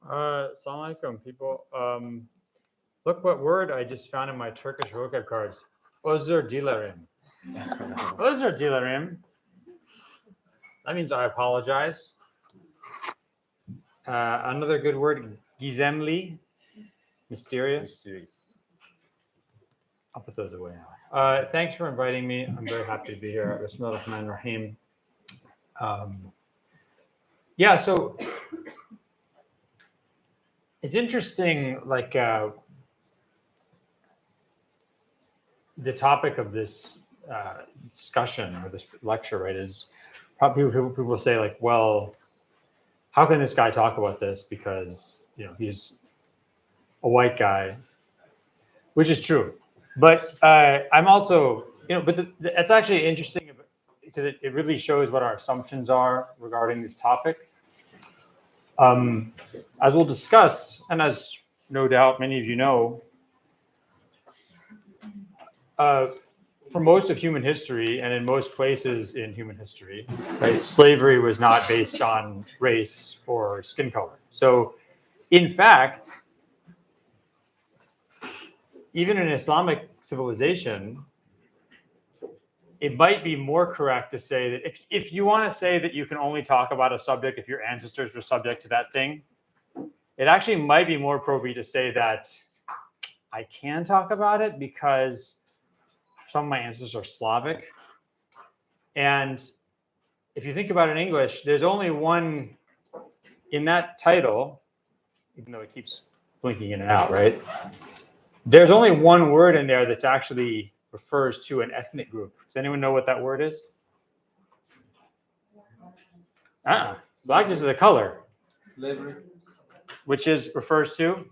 Assalamu alaikum, people. Look what word I just found in my Turkish vocab cards. Özür dilerim. Özür dilerim. That means I apologize. Another good word, gizemli, mysterious. I'll put those away now. Thanks for inviting me. I'm very happy to be here. Bismillahirrahmanirrahim. Yeah, so it's interesting, like the topic of this discussion or this lecture, right, is probably people say like, well, how can this guy talk about this? Because, you know, he's a white guy, which is true. But I'm also, you know, but it's actually interesting because it really shows what our assumptions are regarding this topic. As we'll discuss, and as no doubt many of you know, for most of human history and in most places in human history, right, slavery was not based on race or skin color. So, in fact, even in Islamic civilization, it might be more correct to say that if you want to say that you can only talk about a subject if your ancestors were subject to that thing, it actually might be more appropriate to say that I can talk about it because some of my ancestors are Slavic. And if you think about it in English, there's only one in that title, even though it keeps blinking in and out, right? There's only one word in there that's actually refers to an ethnic group. Does anyone know what that word is? Blackness is a color. Slavery. Which refers to?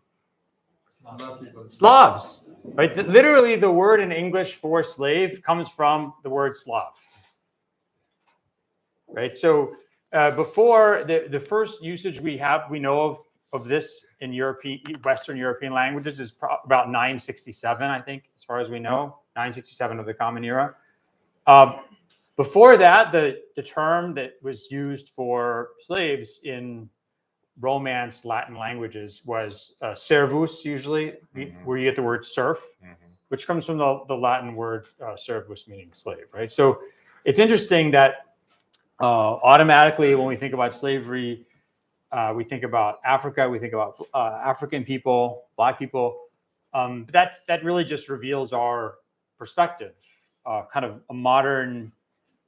Slavs. Right? Literally, the word in English for slave comes from the word Slav. Right? So before the first usage we know of this in Western European languages is about 967, I think, as far as we know, 967 of the Common Era. Before that, the term that was used for slaves in Romance Latin languages was servus, usually, where you get the word serf, which comes from the Latin word servus, meaning slave, right? So it's interesting that automatically when we think about slavery, we think about Africa, we think about African people, Black people. That really just reveals our perspective, kind of a modern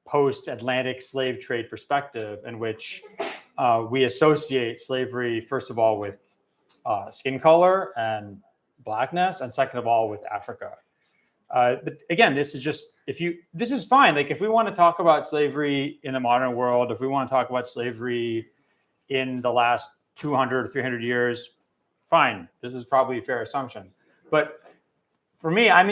post-Atlantic slave trade perspective in which we associate slavery, first of all, with skin color and Blackness, and second of all, with Africa. But again, this is just, this is fine. Like if we want to talk about slavery in the modern world, if we want to talk about slavery in the last 200 or 300 years, fine. This is probably a fair assumption. But for me, I'm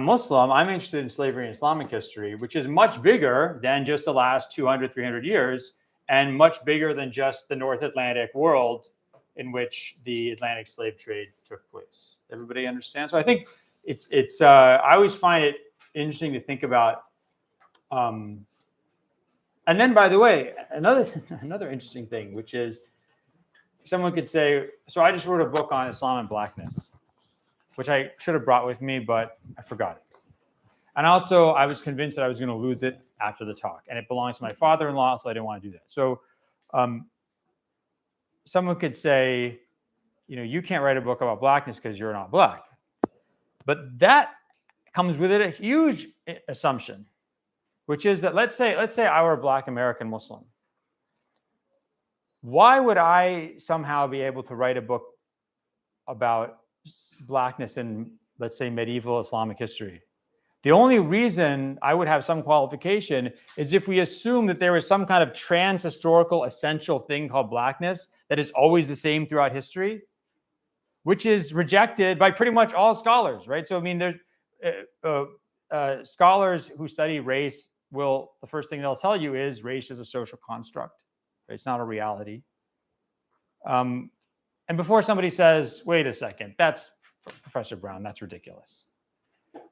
Muslim. I'm interested in slavery in Islamic history, which is much bigger than just the last 200, 300 years, and much bigger than just the North Atlantic world in which the Atlantic slave trade took place. Everybody understand? So I think it's I always find it interesting to think about. And then, by the way, another interesting thing, which is someone could say, so I just wrote a book on Islam and Blackness, which I should have brought with me, but I forgot it. And also, I was convinced that I was going to lose it after the talk, and it belongs to my father-in-law, so I didn't want to do that. So someone could say, you know, you can't write a book about Blackness because you're not Black. But that comes with it a huge assumption, which is that let's say I were a Black American Muslim. Why would I somehow be able to write a book about Blackness in, let's say, medieval Islamic history? The only reason I would have some qualification is if we assume that there is some kind of trans-historical essential thing called Blackness that is always the same throughout history, which is rejected by pretty much all scholars, right? So, I mean, there's scholars who study race the first thing they'll tell you is race is a social construct. Right? It's not a reality. And before somebody says, wait a second, that's Professor Brown, that's ridiculous.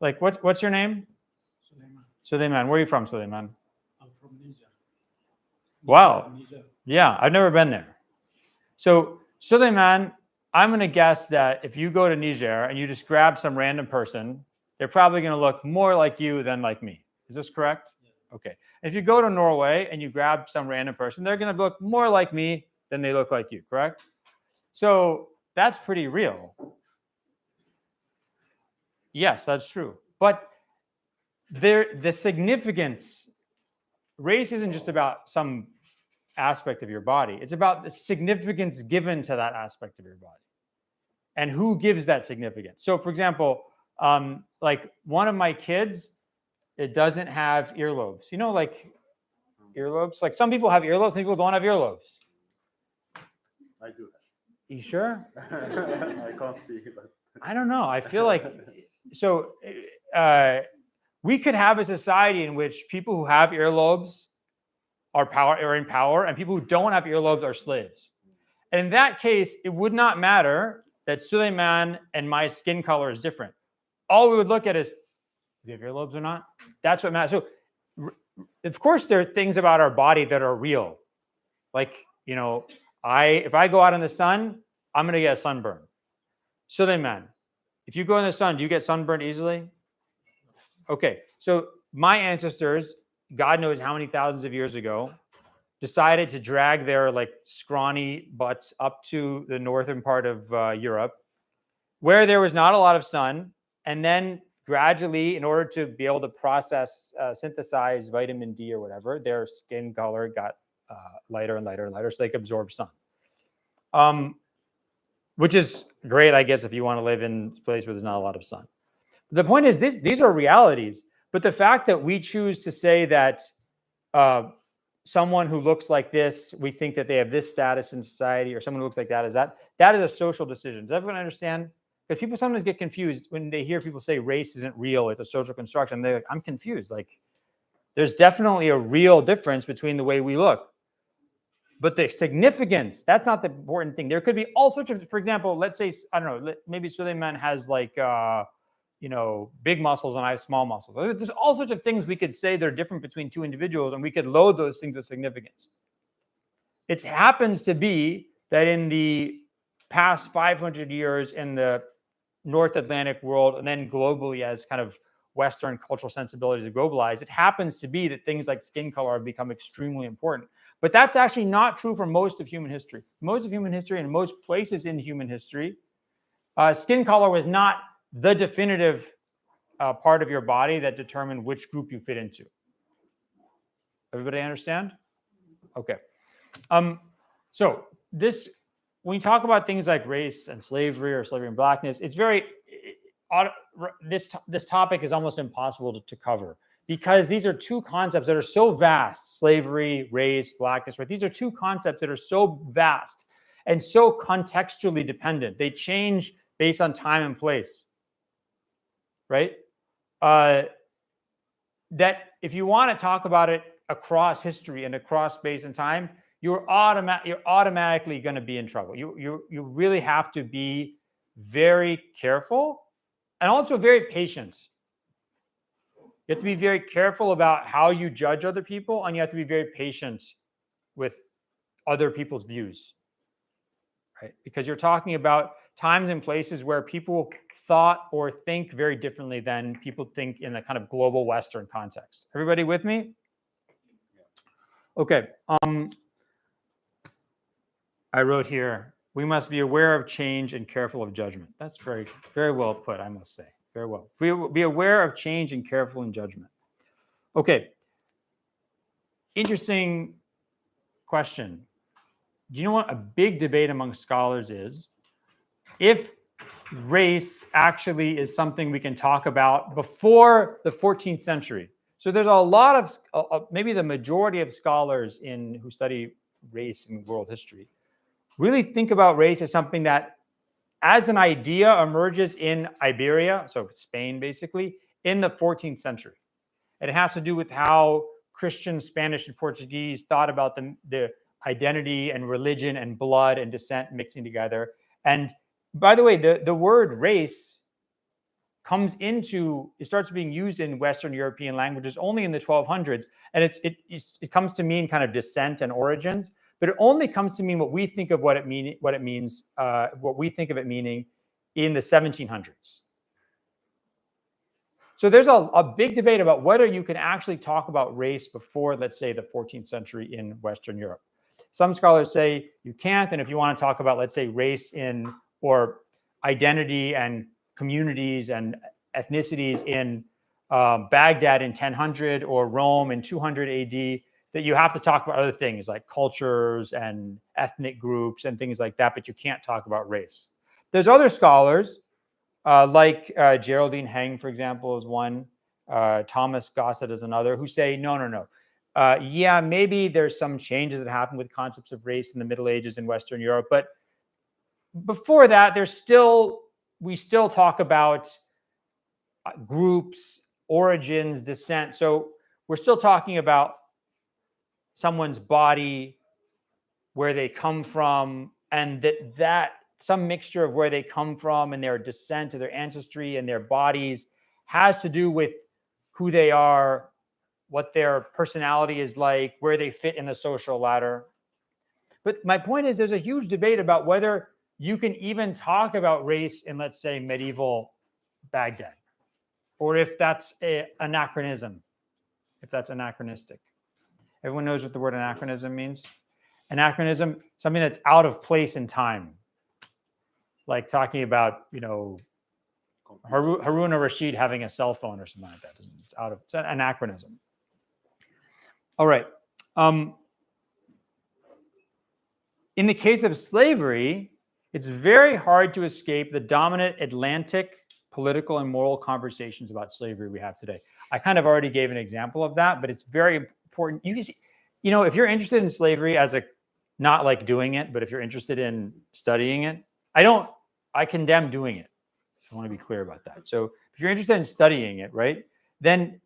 Like, what's your name? Suleiman. Where are you from, Suleiman? I'm from Niger. Wow. Niger. Yeah, I've never been there. So Suleiman, I'm going to guess that if you go to Niger and you just grab some random person, they're probably going to look more like you than like me. Is this correct? Yeah. Okay. If you go to Norway and you grab some random person, they're going to look more like me than they look like you, correct? So that's pretty real. Yes, that's true. But the significance, race isn't just about some aspect of your body. It's about the significance given to that aspect of your body and who gives that significance. So for example, like one of my kids, it doesn't have earlobes. You know, like earlobes? Like some people have earlobes, some people don't have earlobes. I do that. You sure? I can't see, but I don't know. I feel like, so we could have a society in which people who have earlobes are in power, and people who don't have earlobes are slaves. And in that case, it would not matter that Suleiman and my skin color is different. All we would look at is, do you have earlobes or not? That's what matters. So, of course, there are things about our body that are real. Like, you know, if I go out in the sun, I'm going to get a sunburn. Suleiman, if you go in the sun, do you get sunburned easily? Okay, so my ancestors, God knows how many thousands of years ago, decided to drag their like scrawny butts up to the northern part of Europe, where there was not a lot of sun, and then gradually, in order to be able to synthesize vitamin D or whatever, their skin color got lighter and lighter and lighter, so they could absorb sun. Which is great, I guess, if you want to live in a place where there's not a lot of sun. The point is, these are realities, but the fact that we choose to say that someone who looks like this, we think that they have this status in society, or someone who looks like that is a social decision. Does everyone understand? Because people sometimes get confused when they hear people say race isn't real, it's a social construction. They're like, I'm confused. Like, there's definitely a real difference between the way we look. But the significance, that's not the important thing. There could be all sorts of, for example, let's say, I don't know, maybe Suleiman has like, big muscles and I have small muscles. There's all sorts of things we could say that are different between two individuals, and we could load those things with significance. It happens to be that in the past 500 years in the North Atlantic world, and then globally as kind of Western cultural sensibilities have globalized, it happens to be that things like skin color have become extremely important. But that's actually not true for most of human history. Most of human history and most places in human history, skin color was not the definitive part of your body that determined which group you fit into. Everybody understand? Okay. So this, when you talk about things like race and slavery or slavery and blackness, it's very, this topic is almost impossible to cover, because these are two concepts that are so vast. Slavery, race, blackness, right? These are two concepts that are so vast and so contextually dependent. They change based on time and place, right? That if you want to talk about it across history and across space and time, you're automatically going to be in trouble. You really have to be very careful and also very patient. You have to be very careful about how you judge other people, and you have to be very patient with other people's views, right? Because you're talking about times and places where people thought or think very differently than people think in a kind of global Western context. Everybody with me? Okay. I wrote here, we must be aware of change and careful of judgment. That's very, very well put, I must say. Very well. We will be aware of change and careful in judgment. Okay. Interesting question. Do you know what a big debate among scholars is? If race actually is something we can talk about before the 14th century. So there's a lot of, maybe the majority of scholars who study race in world history really think about race as something that, as an idea, emerges in Iberia, so Spain basically, in the 14th century. And it has to do with how Christian, Spanish, and Portuguese thought about the identity and religion and blood and descent mixing together. And by the way, the word race it starts being used in Western European languages only in the 1200s. And it comes to mean kind of descent and origins. but it only comes to mean what we think of what it means, what we think of it meaning in the 1700s. So there's a big debate about whether you can actually talk about race before, let's say, the 14th century in Western Europe. Some scholars say you can't, and if you want to talk about, let's say, race in or identity and communities and ethnicities in Baghdad in 1000 or Rome in 200 AD, that you have to talk about other things like cultures and ethnic groups and things like that, but you can't talk about race. There's other scholars, like Geraldine Heng, for example, is one. Thomas Gossett is another, who say, no. Yeah, maybe there's some changes that happen with concepts of race in the Middle Ages in Western Europe, but before that, we still talk about groups, origins, descent. So we're still talking about someone's body, where they come from, and that some mixture of where they come from and their descent or their ancestry and their bodies has to do with who they are, what their personality is like, where they fit in the social ladder. But my point is, there's a huge debate about whether you can even talk about race in, let's say, medieval Baghdad, or if that's an anachronism, if that's anachronistic. Everyone knows what the word anachronism means. Anachronism, something that's out of place in time. Like talking about, Harun al-Rashid having a cell phone or something like that. It's an anachronism. All right. In the case of slavery, it's very hard to escape the dominant Atlantic political and moral conversations about slavery we have today. I kind of already gave an example of that, but it's very important. You can see, if you're interested in slavery as not like doing it, but if you're interested in studying it, I condemn doing it. I want to be clear about that. So if you're interested in studying it, right, then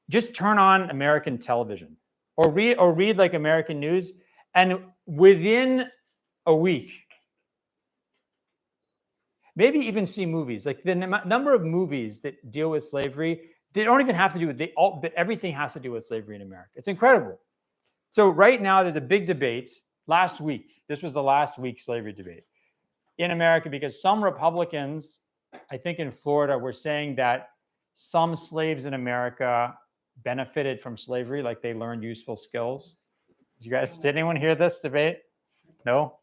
just turn on American television or read like American news, and within a week, maybe even see movies. Like the number of movies that deal with slavery, they don't even have to do with but everything has to do with slavery in America. It's incredible. So right now there's a big debate. Last week, this was the last week slavery debate in America, because some Republicans, I think in Florida, were saying that some slaves in America benefited from slavery, like they learned useful skills. Did anyone hear this debate? No?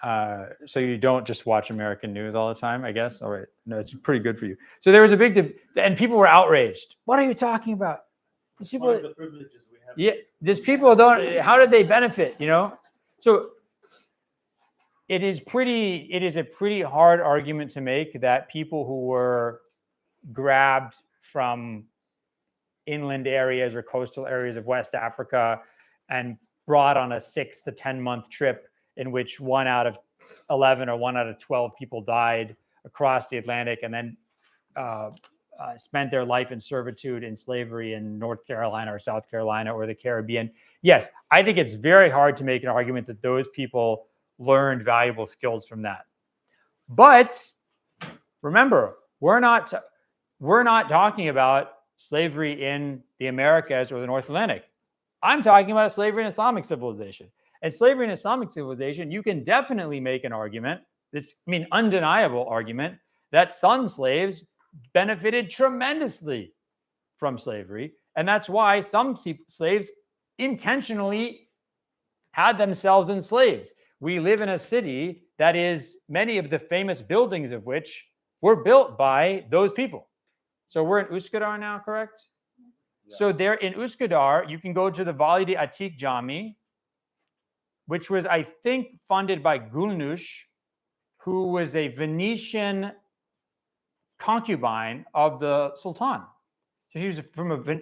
So you don't just watch American news all the time, I guess? All right. No, it's pretty good for you. So there was a big debate, and people were outraged. What are you talking about? These people, one of the privileges we have. Yeah, these people don't, how did they benefit, So it is a pretty hard argument to make that people who were grabbed from inland areas or coastal areas of West Africa and brought on a 6 to 10 month trip in which 1 out of 11 or 1 out of 12 people died across the Atlantic, and then spent their life in servitude in slavery in North Carolina or South Carolina or the Caribbean. Yes, I think it's very hard to make an argument that those people learned valuable skills from that. But remember, we're not talking about slavery in the Americas or the North Atlantic. I'm talking about slavery in Islamic civilization. And slavery in Islamic civilization, you can definitely make an argument, undeniable argument, that some slaves benefited tremendously from slavery. And that's why some slaves intentionally had themselves enslaved. We live in a city that is, many of the famous buildings of which were built by those people. So we're in Üsküdar now, correct? Yes. Yeah. So there in Üsküdar, you can go to the Valide Atik Cami, which was, I think, funded by Gülnüş, who was a Venetian concubine of the Sultan. So she was from a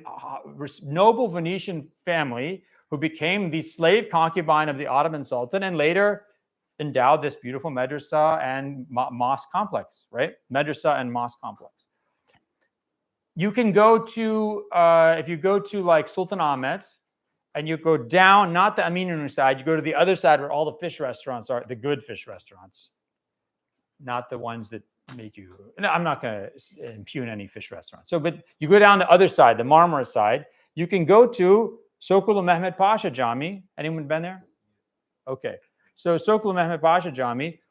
noble Venetian family who became the slave concubine of the Ottoman Sultan, and later endowed this beautiful madrasa and mosque complex, right? Madrasa and mosque complex. You can go to, if you go to like Sultanahmet, and you go down, not the Aminur side, you go to the other side where all the fish restaurants are, the good fish restaurants, not the ones that make you, no, I'm not going to impugn any fish restaurants. So, but you go down the other side, the Marmara side, you can go to Sokulu Mehmet Pasha Jami. Anyone been there? Okay. So Sokulu Mehmet Pasha Jami,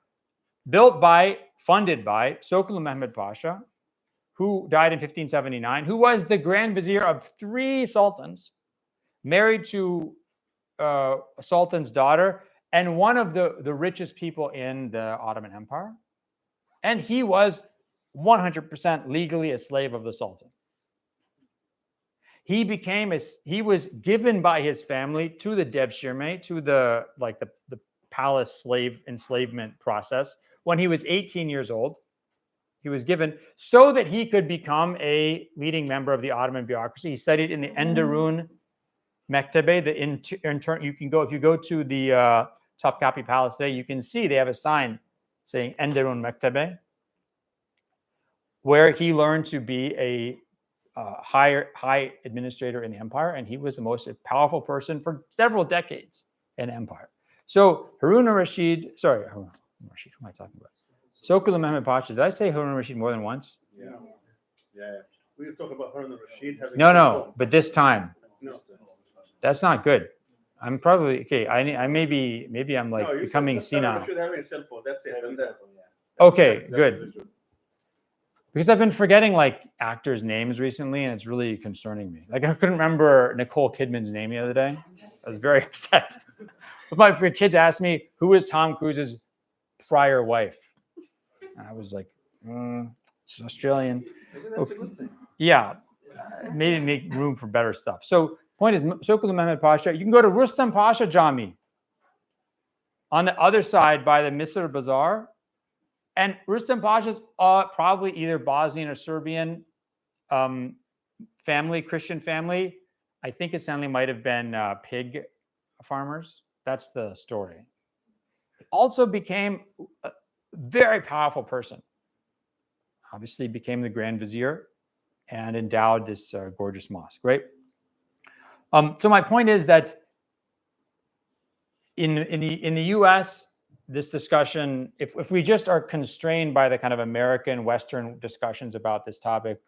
funded by Sokulu Mehmet Pasha, who died in 1579, who was the Grand Vizier of 3 sultans, married to a sultan's daughter, and one of the richest people in the Ottoman Empire. And he was 100% legally a slave of the sultan. He was given by his family to the Devshirme, to the palace slave enslavement process when he was 18 years old. He was given so that he could become a leading member of the Ottoman bureaucracy. He studied in the Enderun Mektebe. You can go, if you go to the Topkapi Palace today, you can see they have a sign saying Enderun Mektebe, where he learned to be a high administrator in the empire, and he was the most powerful person for several decades in the empire. So Harun al-Rashid, who am I talking about? Sokulu Mehmet Pasha. Did I say Harun al-Rashid more than once? Yeah. We talk about Harun al-Rashid having. No, but this time. No. That's not good. I'm probably okay. I maybe I'm like becoming senile. Harun al-Rashid having a cell phone. That's it. Okay, good. Because I've been forgetting like actors' names recently, and it's really concerning me. Like I couldn't remember Nicole Kidman's name the other day. I was very upset. But my kids asked me who was Tom Cruise's prior wife, and I was like, she's Australian. Okay. Yeah, maybe make room for better stuff. So point is, Sokulu Mehmet Pasha. You can go to Rustam Pasha Jami on the other side by the Misr Bazaar. And Rustam Pasha's probably either Bosnian or Serbian family, Christian family. I think his family might have been pig farmers. That's the story. He also became a very powerful person. Obviously became the Grand Vizier and endowed this gorgeous mosque, right? So my point is that in the U.S., this discussion, if we just are constrained by the kind of American Western discussions about this topic,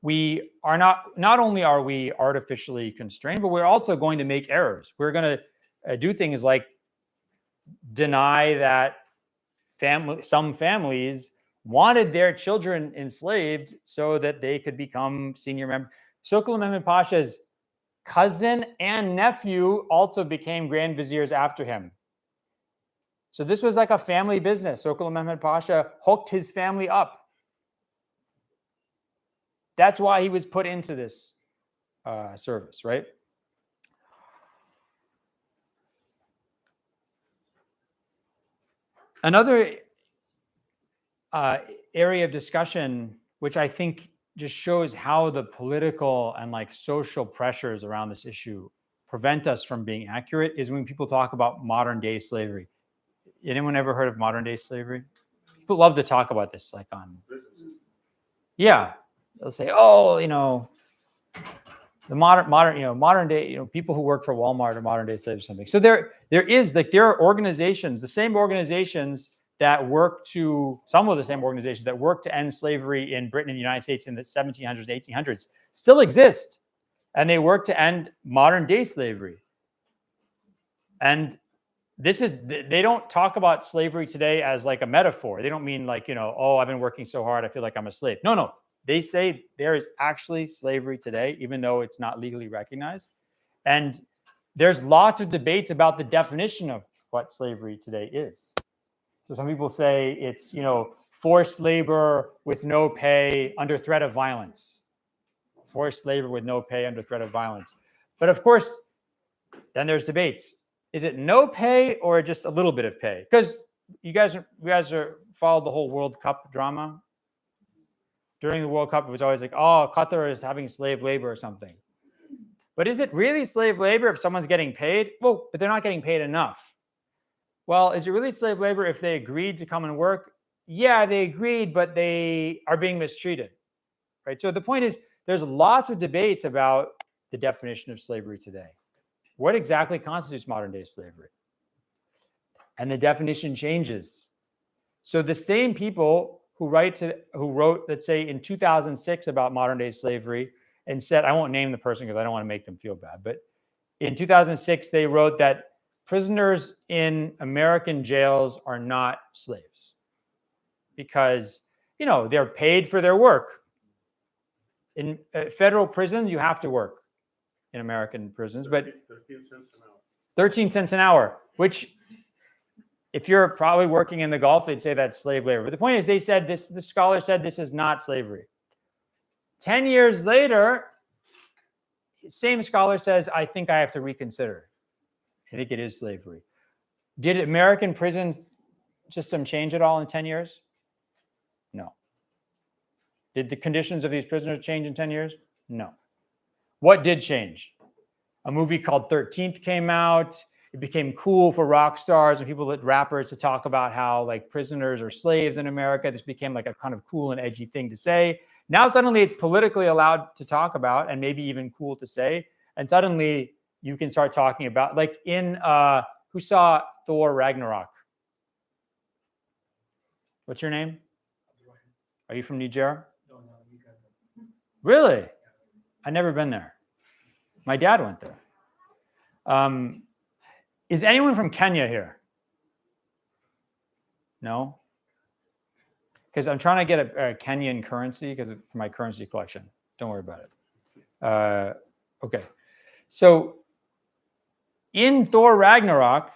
we are not only are we artificially constrained, but we're also going to make errors. We're going to do things like deny that some families wanted their children enslaved so that they could become senior members. Sokulu Mehmet Pasha's cousin and nephew also became Grand Viziers after him. So this was like a family business. Sokulu Mehmet Pasha hooked his family up. That's why he was put into this service, right? Another area of discussion, which I think just shows how the political and like social pressures around this issue prevent us from being accurate, is when people talk about modern day slavery. Anyone ever heard of modern day slavery? People love to talk about this, like on, yeah, they'll say, oh, the modern day, people who work for Walmart are modern day slaves or something. So there are organizations, some of the same organizations that work to end slavery in Britain and the United States in the 1700s and 1800s still exist, and they work to end modern day slavery. And they don't talk about slavery today as like a metaphor. They don't mean like, oh, I've been working so hard, I feel like I'm a slave. No. They say there is actually slavery today, even though it's not legally recognized. And there's lots of debates about the definition of what slavery today is. So some people say it's, forced labor with no pay under threat of violence. Forced labor with no pay under threat of violence. But of course, then there's debates. Is it no pay or just a little bit of pay? Because you guys followed the whole World Cup drama. During the World Cup, it was always like, oh, Qatar is having slave labor or something. But is it really slave labor if someone's getting paid? Well, but they're not getting paid enough. Well, is it really slave labor if they agreed to come and work? Yeah, they agreed, but they are being mistreated, right? So the point is, there's lots of debates about the definition of slavery today. What exactly constitutes modern day slavery? And the definition changes. So the same people who wrote, let's say in 2006 about modern day slavery and said, I won't name the person because I don't want to make them feel bad, but in 2006, they wrote that prisoners in American jails are not slaves because, you know, they're paid for their work. In federal prisons, you have to work in American prisons, but 13 cents an hour. 13 cents an hour, which if you're probably working in the Gulf, they'd say that's slave labor. But the point is, they said this, the scholar said this is not slavery. 10 years later, same scholar says, I think I have to reconsider. I think it is slavery. Did American prison system change at all in 10 years? No. Did the conditions of these prisoners change in 10 years? No. What did change? A movie called 13th came out. It became cool for rock stars and people, rappers, to talk about how like prisoners are slaves in America. This became like a kind of cool and edgy thing to say. Now suddenly it's politically allowed to talk about and maybe even cool to say. And suddenly you can start talking about, like in, who saw Thor Ragnarok? What's your name? Are you from Niger? No, Uganda. Really? I've never been there. My dad went there. Is anyone from Kenya here? No? Because I'm trying to get a Kenyan currency for my currency collection. Don't worry about it. Okay. So in Thor Ragnarok,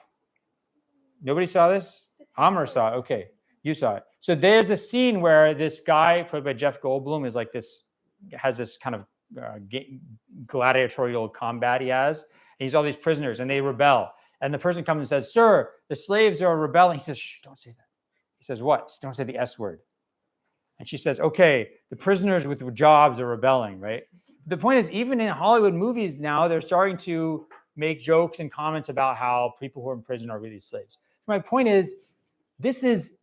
nobody saw this? Amr saw it. Okay. You saw it. So there's a scene where this guy, played by Jeff Goldblum, is like this, has this kind of gladiatorial combat he has. And he's all these prisoners and they rebel. And the person comes and says, sir, the slaves are rebelling. He says, shh, don't say that. He says, what? Just don't say the S word. And she says, okay, the prisoners with jobs are rebelling, right? The point is, even in Hollywood movies now, they're starting to make jokes and comments about how people who are in prison are really slaves. My point is, this is,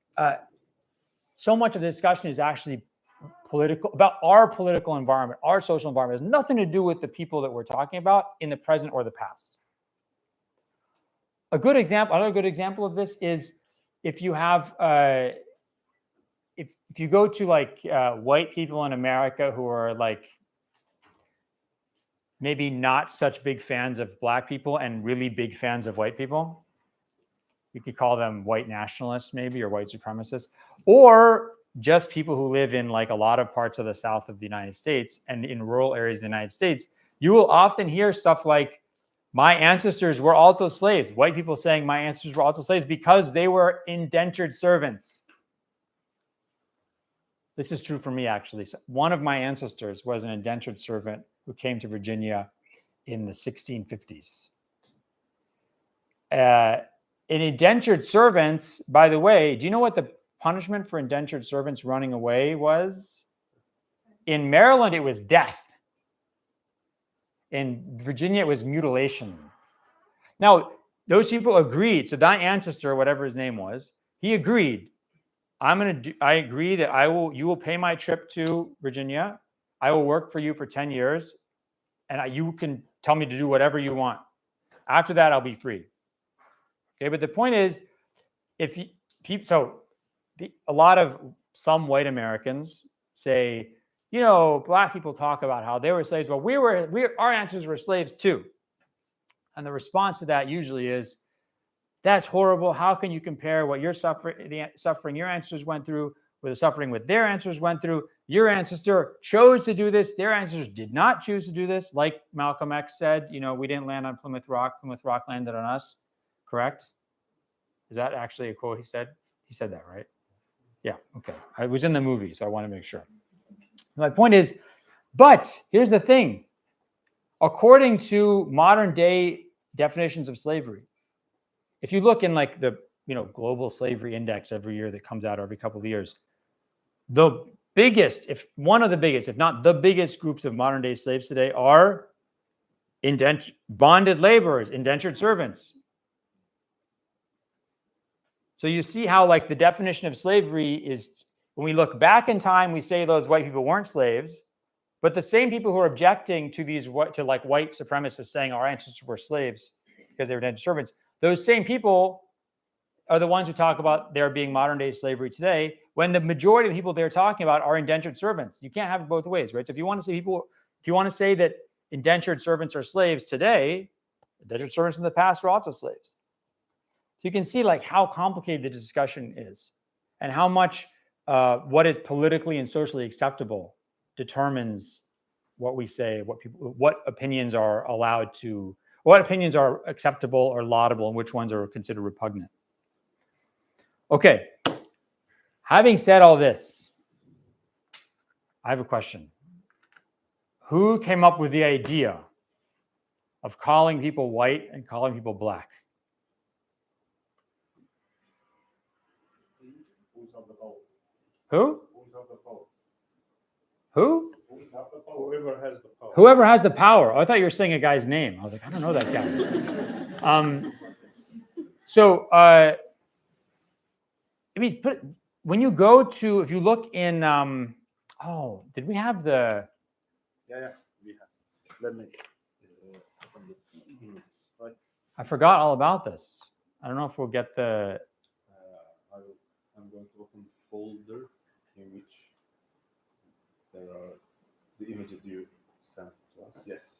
so much of the discussion is actually political, about our political environment, our social environment. It has nothing to do with the people that we're talking about in the present or the past. Another good example of this is if you have, if you go to like white people in America who are like maybe not such big fans of black people and really big fans of white people, you could call them white nationalists maybe, or white supremacists, or just people who live in like a lot of parts of the South of the United States and in rural areas of the United States, you will often hear stuff like, my ancestors were also slaves. White people saying my ancestors were also slaves because they were indentured servants. This is true for me, actually. So one of my ancestors was an indentured servant who came to Virginia in the 1650s. In indentured servants, by the way, do you know what the punishment for indentured servants running away was? In Maryland, it was death. In Virginia, it was mutilation. Now, those people agreed. So that ancestor, whatever his name was, he agreed. I agree that you will pay my trip to Virginia. I will work for you for 10 years, and you can tell me to do whatever you want. After that, I'll be free. Okay, but the point is, some white Americans say, you know, black people talk about how they were slaves. Well, our ancestors were slaves too. And the response to that usually is, that's horrible. How can you compare what you're the suffering your ancestors went through with the suffering what their ancestors went through? Your ancestor chose to do this. Their ancestors did not choose to do this. Like Malcolm X said, you know, we didn't land on Plymouth Rock. Plymouth Rock landed on us. Correct? Is that actually a quote he said? He said that, right? Yeah, okay. I was in the movie, so I want to make sure. My point is, but here's the thing. According to modern day definitions of slavery, if you look in like the global slavery index every year that comes out every couple of years, the biggest, if one of the biggest, if not the biggest groups of modern day slaves today are bonded laborers, indentured servants. So you see how like the definition of slavery is, when we look back in time, we say those white people weren't slaves, but the same people who are objecting to white supremacists saying our ancestors were slaves because they were indentured servants, those same people are the ones who talk about there being modern day slavery today, when the majority of the people they're talking about are indentured servants. You can't have it both ways, right? So if you want to say that indentured servants are slaves today, Indentured servants in the past were also slaves. So you can see like how complicated the discussion is, and how much what is politically and socially acceptable determines what we say, what opinions are allowed to, what opinions are acceptable or laudable, and which ones are considered repugnant. Okay, having said all this, I have a question. Who came up with the idea of calling people white and calling people black? Who? Who? Whoever has the power. Whoever has the power. Oh, I thought you were saying a guy's name. I was like, I don't know that guy. I mean, when you go to, if you look in, oh, did we have the? Yeah, we have. Let me. Right. I forgot all about this. I don't know if we'll get the. I'm going to open folder in which there are the images you sent to us. Yes.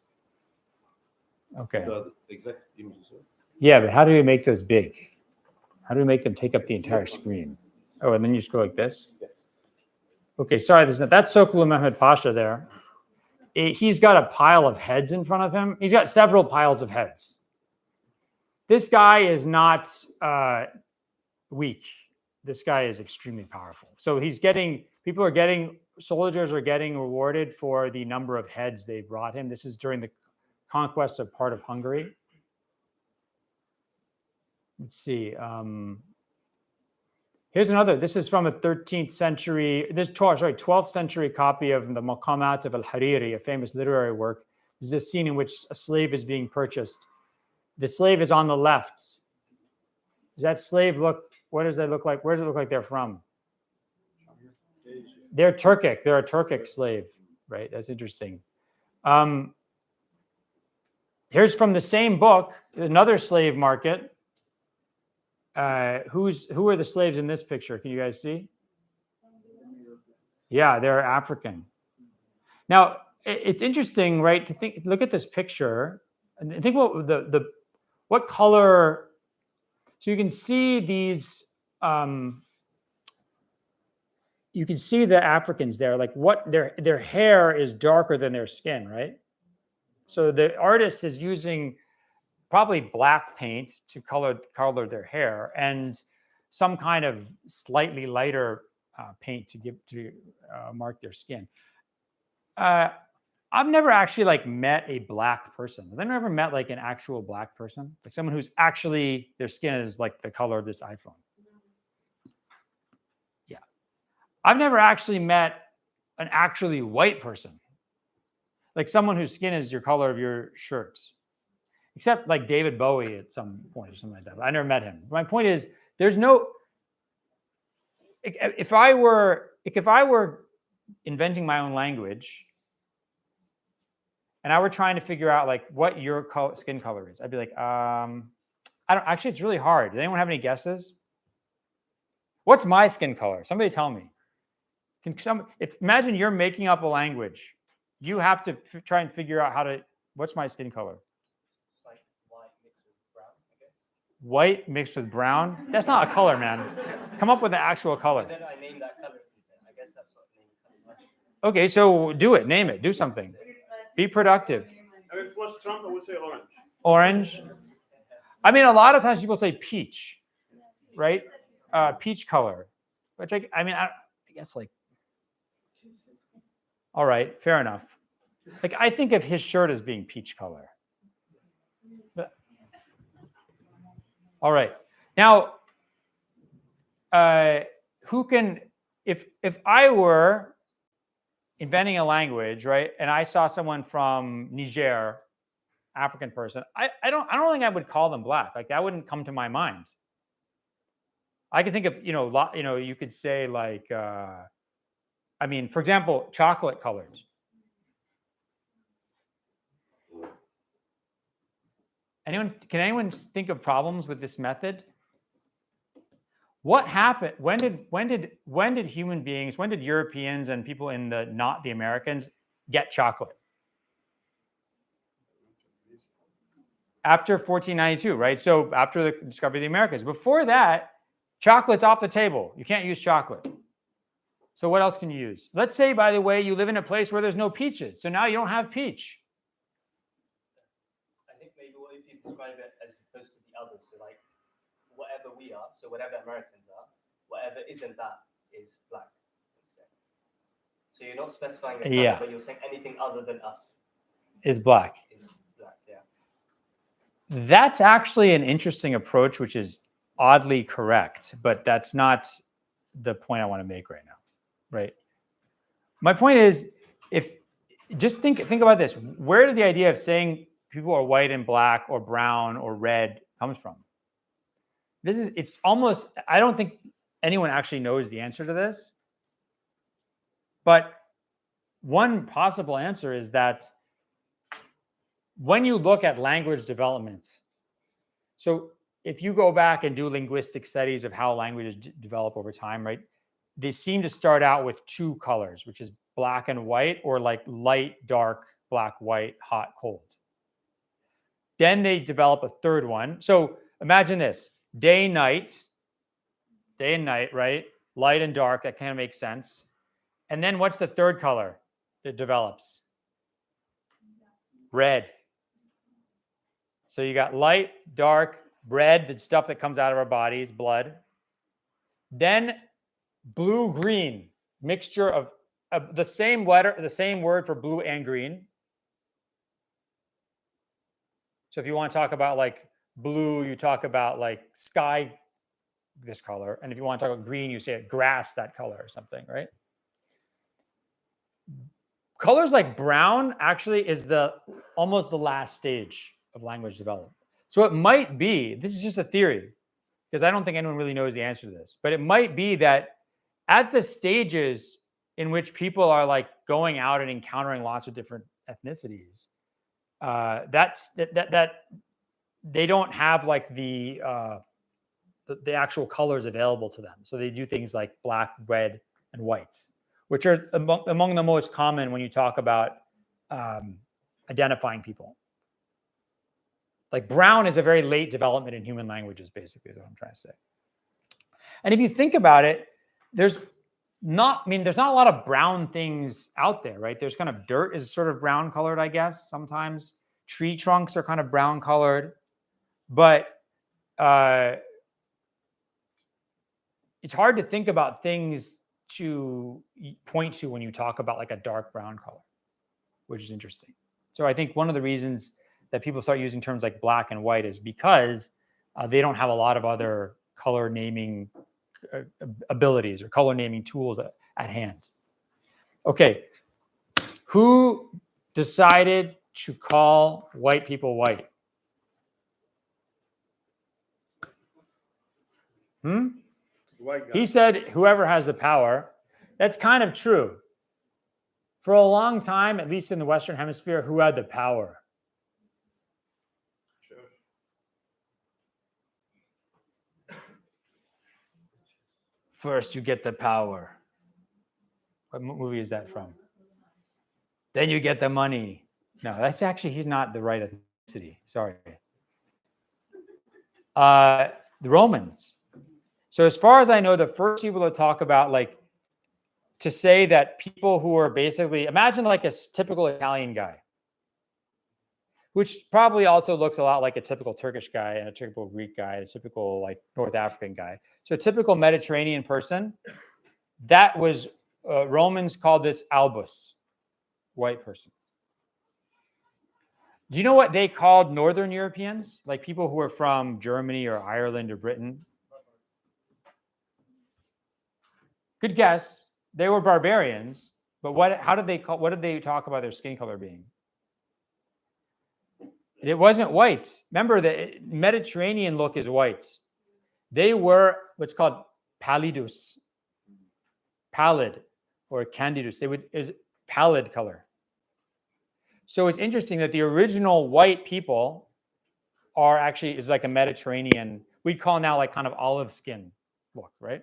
Okay. The exact images. Yeah, but how do we make those big? How do we make them take up the entire screen? Oh, and then you just go like this? Yes. Okay, sorry, that's Sokolu Mehmed Pasha there. He's got a pile of heads in front of him. He's got several piles of heads. This guy is not weak. This guy is extremely powerful. So soldiers are getting rewarded for the number of heads they brought him. This is during the conquest of part of Hungary. Let's see. Here's another. This is from a 13th century, 12th century copy of the Maqamat of al-Hariri, a famous literary work. This is a scene in which a slave is being purchased. The slave is on the left. Does that slave look, what does that look like? Where does it look like they're from? They're Turkic. They're a Turkic slave, right? That's interesting. Here's from the same book, another slave market. Who are the slaves in this picture? Can you guys see? Yeah, they're African. Now, it's interesting, right, to look at this picture and think what what color. So you can see these. You can see the Africans there, like what their hair is darker than their skin, right? So the artist is using probably black paint to color their hair, and some kind of slightly lighter paint to mark their skin. I've never actually like met a black person. I've never met like an actual black person, like someone who's actually their skin is like the color of this iPhone. Yeah, I've never actually met an actually white person, like someone whose skin is your color of your shirts. Except like David Bowie at some point or something like that. But I never met him. My point is, there's no. If I were inventing my own language, and I were trying to figure out like what your skin color is, I'd be like, I don't. Actually, it's really hard. Does anyone have any guesses? What's my skin color? Somebody tell me. Imagine you're making up a language, you have to try and figure out what's my skin color. White mixed with brown? That's not a color, man. Come up with the actual color. Then I named that color. I guess that's what named color. Okay, so do it. Name it. Do something. Be productive. I mean, if it was Trump, I would say orange. Orange. I mean, a lot of times people say peach, right? Peach color. Which I guess like. All right, fair enough. Like I think of his shirt as being peach color. All right. Now, who can, if I were inventing a language, right, and I saw someone from Niger, African person, I don't think I would call them black. Like that wouldn't come to my mind. I could think of, you could say like, for example, chocolate colored. Can anyone think of problems with this method? What happened? When did human beings, when did Europeans and people in not the Americans get chocolate? After 1492, right? So after the discovery of the Americas. Before that, chocolate's off the table. You can't use chocolate. So what else can you use? Let's say, by the way, you live in a place where there's no peaches. So now you don't have peach. I think maybe what if you describe it as opposed to the others, so like whatever we are, so whatever Americans are, whatever isn't that is black instead. So you're not specifying a color, Yeah. but you're saying anything other than us Is black. is black. Yeah. That's actually an interesting approach, which is oddly correct, but that's not the point I want to make right now, right? My point is, if just think about this, where did the idea of saying people are white and black or brown or red comes from? It's almost, I don't think anyone actually knows the answer to this, but one possible answer is that when you look at language development, so if you go back and do linguistic studies of how languages develop over time, right, they seem to start out with two colors, which is black and white, or like light, dark, black, white, hot, cold. Then they develop a third one. So imagine this, day and night, right? Light and dark, that kind of makes sense. And then what's the third color that develops? Red. So you got light, dark, red, the stuff that comes out of our bodies, blood. Then blue, green, mixture of the same letter, the same word for blue and green. So if you want to talk about like blue, you talk about like sky, this color. And if you want to talk about green, you say grass, that color or something, right? Colors like brown actually is almost the last stage of language development. So it might be, this is just a theory, because I don't think anyone really knows the answer to this, but it might be that at the stages in which people are like going out and encountering lots of different ethnicities, that they don't have like the actual colors available to them. So they do things like black, red, and white, which are among the most common when you talk about identifying people. Like brown is a very late development in human languages, basically, is what I'm trying to say. And if you think about it, there's not a lot of brown things out there, right? There's kind of dirt is sort of brown colored, I guess, sometimes. Tree trunks are kind of brown colored, but it's hard to think about things to point to when you talk about like a dark brown color, which is interesting. So I think one of the reasons that people start using terms like black and white is because they don't have a lot of other color naming abilities or color naming tools at hand. Okay, who decided to call white people white? White guy. He said, whoever has the power. That's kind of true. For a long time, at least in the Western Hemisphere, who had the power? Sure. First, you get the power. What movie is that from? Then you get the money. No, that's actually, he's not the right ethnicity. Sorry. The Romans. So as far as I know, the first people to talk about, like, to say that people who are basically, imagine like a typical Italian guy, which probably also looks a lot like a typical Turkish guy and a typical Greek guy, a typical like North African guy. So a typical Mediterranean person, that was, Romans called this albus, white person. Do you know what they called Northern Europeans? Like people who were from Germany or Ireland or Britain? Good guess. They were barbarians, but what did they talk about their skin color being? It wasn't white. Remember, the Mediterranean look is white. They were what's called pallidus, pallid, or candidus. Is pallid color. So it's interesting that the original white people is like a Mediterranean, we'd call now like kind of olive skin look, right?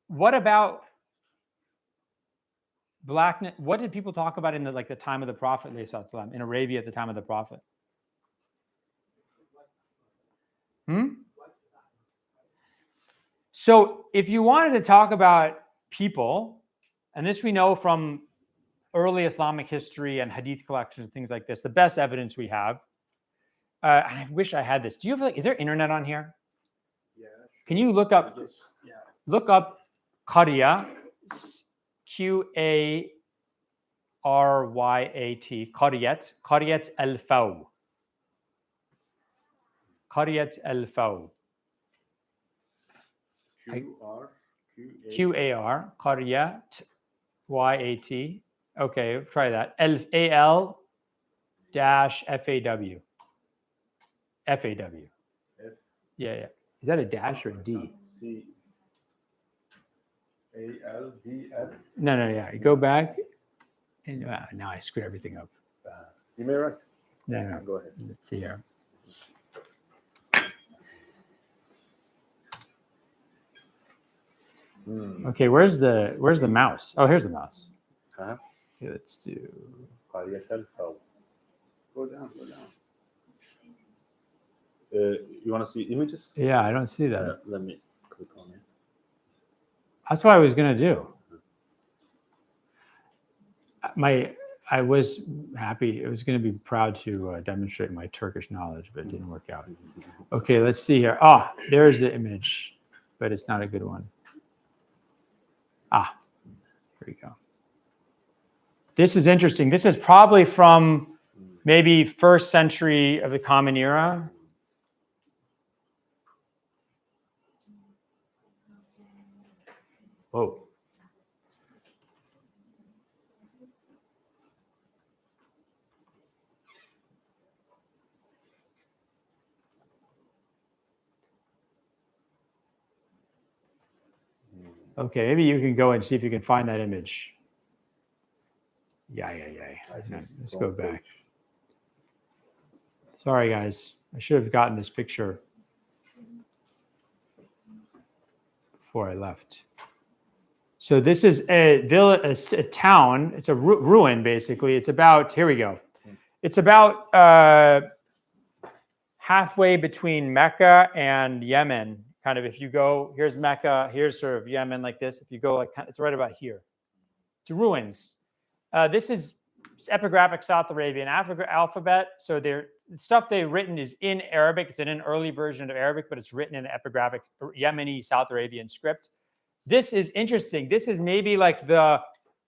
What about Blackness. What did people talk about in the time of the Prophet, in Arabia at the time of the Prophet? So if you wanted to talk about people, and this we know from early Islamic history and hadith collections and things like this, the best evidence we have, and I wish I had this. Do you have is there internet on here? Yeah. Can you look up Yeah. Qaryat, Qaryat, Qaryat al-Faw. Qaryat al-Faw. QAR, Qaryat, YAT. Okay, try that. AL dash FAW. FAW. Yeah. Is that a dash or a D? CALDF. No, yeah. Go back. And, now I screwed everything up. You may right. No. Go ahead. Let's see here. Okay, where's the mouse? Oh, here's the mouse. Uh-huh. Okay, let's do. Go down. You want to see images? Yeah, I don't see that. Let me click on it. That's what I was gonna do. I was happy. I was gonna be proud to demonstrate my Turkish knowledge, but it didn't work out. Okay, let's see here. There's the image, but it's not a good one. Here we go. This is interesting. This is probably from maybe 1st century of the Common Era. Whoa. Okay, maybe you can go and see if you can find that image. Yeah. Let's go back. Sorry, guys. I should have gotten this picture before I left. So this is a village, a town. It's a ruin, basically. It's about, here we go. It's about halfway between Mecca and Yemen. Kind of, if you go, here's Mecca, here's sort of Yemen like this. If you go it's right about here. It's ruins. This is epigraphic South Arabian alphabet. So the stuff they've written is in Arabic. It's in an early version of Arabic, but it's written in epigraphic Yemeni South Arabian script. This is interesting. This is maybe like the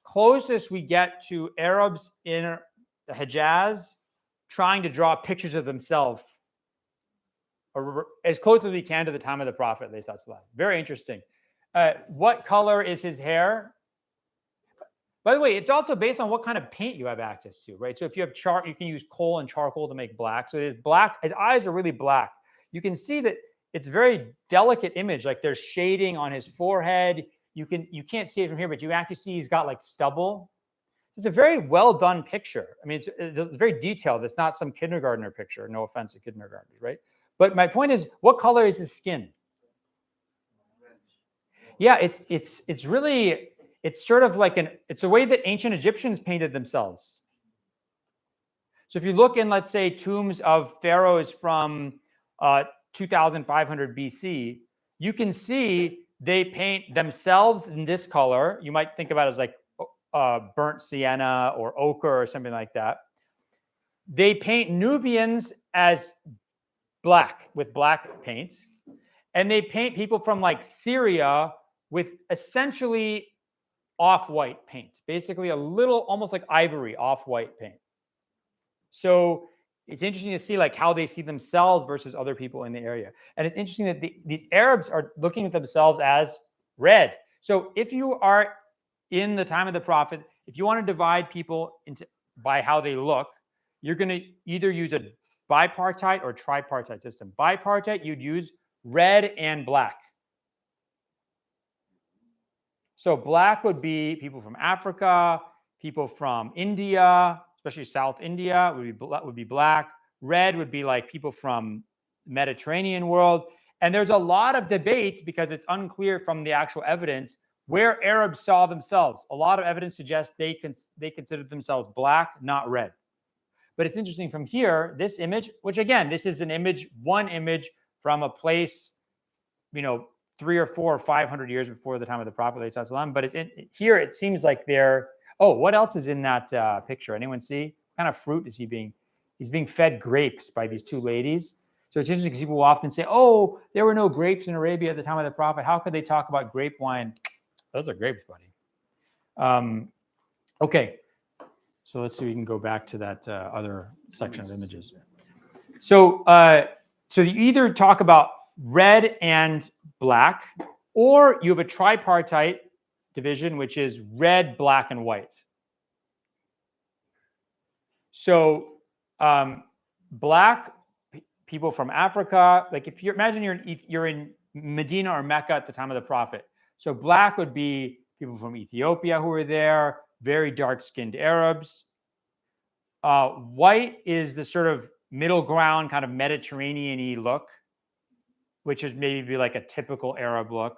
closest we get to Arabs in the Hejaz trying to draw pictures of themselves, or as close as we can to the time of the Prophet. Very interesting. What color is his hair? By the way, it's also based on what kind of paint you have access to, right? So if you have you can use coal and charcoal to make black. So it's black. His eyes are really black. You can see that it's very delicate image. Like there's shading on his forehead. You can't see it from here, but you actually see he's got like stubble. It's a very well done picture. I mean, it's very detailed. It's not some kindergartner picture. No offense to kindergartners, right? But my point is, what color is his skin? Yeah, it's really, it's sort of like it's a way that ancient Egyptians painted themselves. So if you look in, let's say, tombs of pharaohs from 2500 BC, you can see they paint themselves in this color. You might think about it as like burnt sienna or ochre or something like that. They paint Nubians as black with black paint, and they paint people from like Syria with essentially off-white paint, basically a little almost like ivory off-white paint. So it's interesting to see like how they see themselves versus other people in the area. And it's interesting that these Arabs are looking at themselves as red. So if you are in the time of the Prophet, if you want to divide people by how they look, you're going to either use a bipartite or tripartite system. Bipartite, you'd use red and black. So black would be people from Africa, people from India, especially South India would be black. Red would be like people from the Mediterranean world. And there's a lot of debate because it's unclear from the actual evidence where Arabs saw themselves. A lot of evidence suggests they considered themselves black, not red. But it's interesting from here, this image, which again, this is an image, one image from a place, 300 or 400 or 500 years before the time of the Prophet. But it's here, it seems like they're, oh, what else is in that picture? Anyone see? What kind of fruit is he being? He's being fed grapes by these two ladies. So it's interesting because people will often say, oh, there were no grapes in Arabia at the time of the Prophet. How could they talk about grape wine? Those are grapes, buddy. Okay. So let's see if we can go back to that other section of images. So, so you either talk about red and black, or you have a tripartite division, which is red, black, and white. So black people from Africa, like if you imagine you're in Medina or Mecca at the time of the Prophet. So black would be people from Ethiopia who were there, very dark-skinned Arabs. White is the sort of middle ground, kind of Mediterranean-y look, which is maybe like a typical Arab look.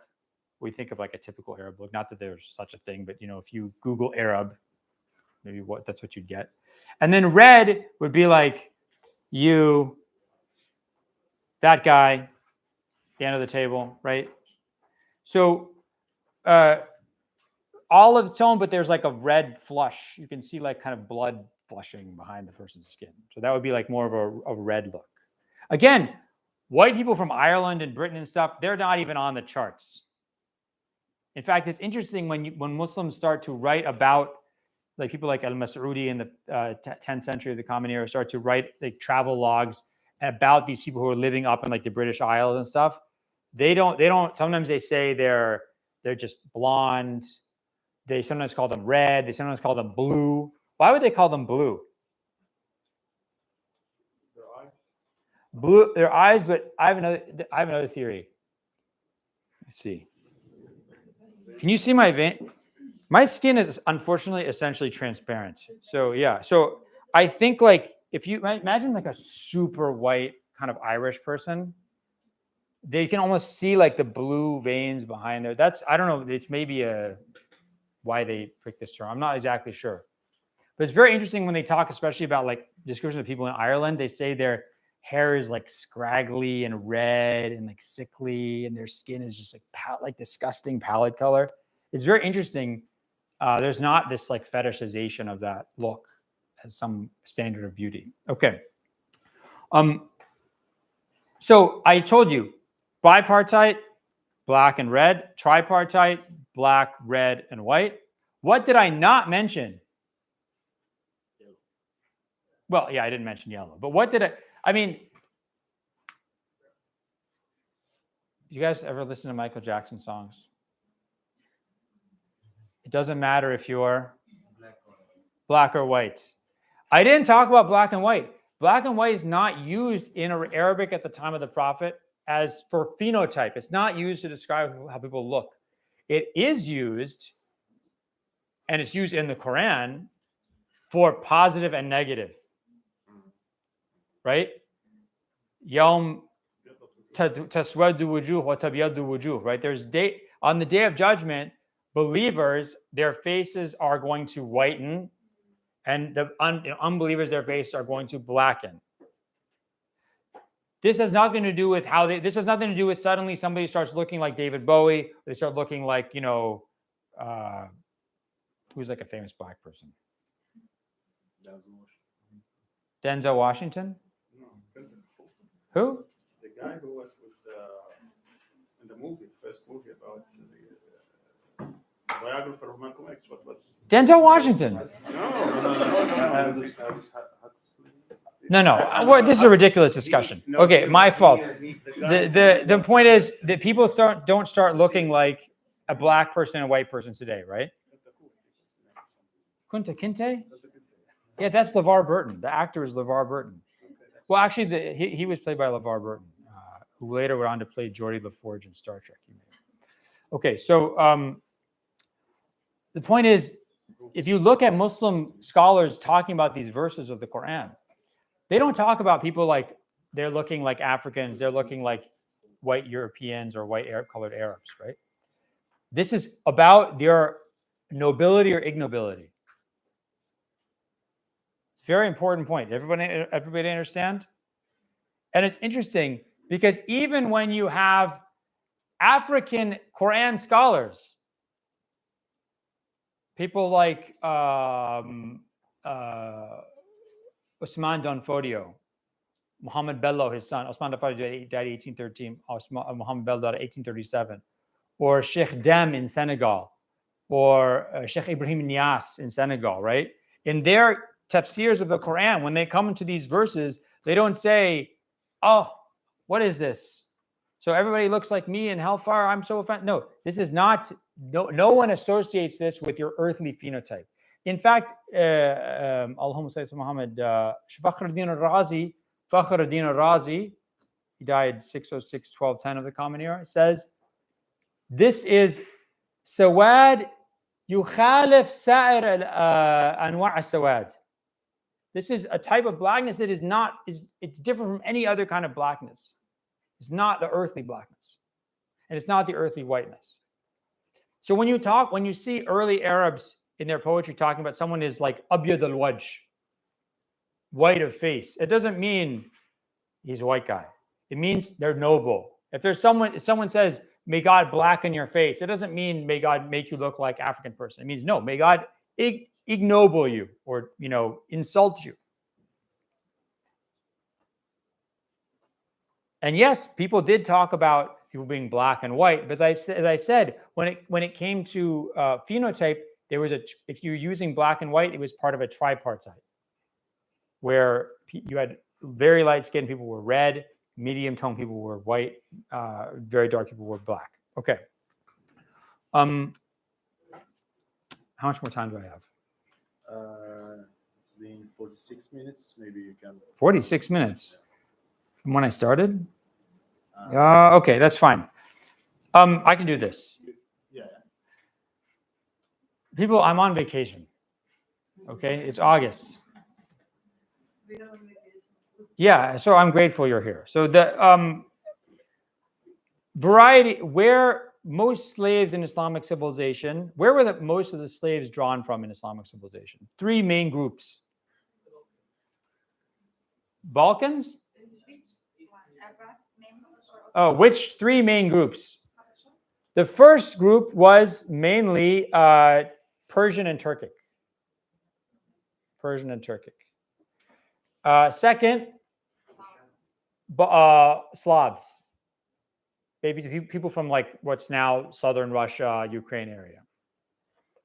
We think of like a typical Arab look. Not that there's such a thing, but if you Google Arab, maybe that's what you'd get. And then red would be like you, that guy, the end of the table, right? So olive tone, but there's like a red flush. You can see like kind of blood flushing behind the person's skin. So that would be like more of a red look. Again, white people from Ireland and Britain and stuff, they're not even on the charts. In fact, it's interesting when Muslims start to write about, like people like Al-Mas'udi in the 10th century of the Common Era start to write like travel logs about these people who are living up in like the British Isles and stuff. They don't, sometimes they say they're just blonde. They sometimes call them red. They sometimes call them blue. Why would they call them blue? Their eyes. Blue, their eyes, but I have another theory. Let's see. Can you see my vein? My skin is unfortunately essentially transparent. So yeah. So I think like if you imagine like a super white kind of Irish person, they can almost see like the blue veins behind there. I don't know. It's maybe why they picked this term. I'm not exactly sure. But it's very interesting when they talk, especially about like descriptions of people in Ireland. They say their hair is like scraggly and red and like sickly, and their skin is just like disgusting pallid color. It's very interesting. There's not this like fetishization of that look as some standard of beauty. Okay. So I told you, bipartite, black and red, tripartite, black, red, and white. What did I not mention? Well, yeah, I didn't mention yellow, but what did I mean, you guys ever listen to Michael Jackson songs? It doesn't matter if you're black or white. I didn't talk about black and white. Black and white is not used in Arabic at the time of the Prophet as for phenotype. It's not used to describe how people look. It is used, and it's used in the Quran for positive and negative. Right? Yawm taswadu wujuh wa tabyaddu wujuh. Right? There's on the day of judgment, believers, their faces are going to whiten, and the unbelievers, their faces are going to blacken. This has nothing to do with this has nothing to do with suddenly somebody starts looking like David Bowie. They start looking like, who's like a famous black person? Denzel Washington? No, Who? the guy who was with in the movie, first movie about the biographer of Malcolm X. What was? Denzel Washington. No. This is a ridiculous discussion. Okay, my fault. The point is that people don't start looking like a black person and a white person today, right? Kunta Kinte? Yeah, that's Lavar Burton. The actor is Lavar Burton. Well, actually, he was played by Lavar Burton, who later went on to play Geordie LaForge in Star Trek. Okay, so the point is, if you look at Muslim scholars talking about these verses of the Quran, they don't talk about people like they're looking like Africans, they're looking like white Europeans or white colored Arabs, right? This is about your nobility or ignobility. It's a very important point. Everybody understand? And it's interesting because even when you have African Quran scholars, people like Usman Donfodio, Muhammad Bello, his son, Osman Donfodio died in 1813, Muhammad Bello died in 1837, or Sheikh Dem in Senegal, or Sheikh Ibrahim Niass in Senegal, right? In their tafsirs of the Quran, when they come into these verses, they don't say, oh, what is this? So everybody looks like me in hellfire. I'm so offended. No, this is not, no one associates this with your earthly phenotype. In fact, Allahumma salli ala Muhammad, Fakhruddin al-Razi, he died 606, 1210 of the Common Era, says, this is sawad yukhalif sa'ir anwa' as-sawad. This is a type of blackness that is not, it's different from any other kind of blackness. It's not the earthly blackness. And it's not the earthly whiteness. So when you see early Arabs in their poetry talking about someone is like abyad al-wajh, white of face, it doesn't mean he's a white guy. It means they're noble. If someone says, may God blacken your face, it doesn't mean may God make you look like African person. It means no, may God ignoble you or insult you. And yes, people did talk about people being black and white, but as I said, when it came to phenotype, there was if you're using black and white, it was part of a tripartite, where you had very light skinned people were red, medium tone people were white, very dark people were black. Okay. How much more time do I have? It's been 46 minutes. Maybe you can. 46 minutes. From when I started? Okay, that's fine. I can do this. Yeah. People, I'm on vacation. Okay, it's August. Yeah, so I'm grateful you're here. So the variety, where most slaves in Islamic civilization, where were most of the slaves drawn from in Islamic civilization? Three main groups. Balkans? Oh, which three main groups? The first group was mainly Persian and Turkic. Persian and Turkic. Second, Slavs. Maybe people from like what's now southern Russia, Ukraine area.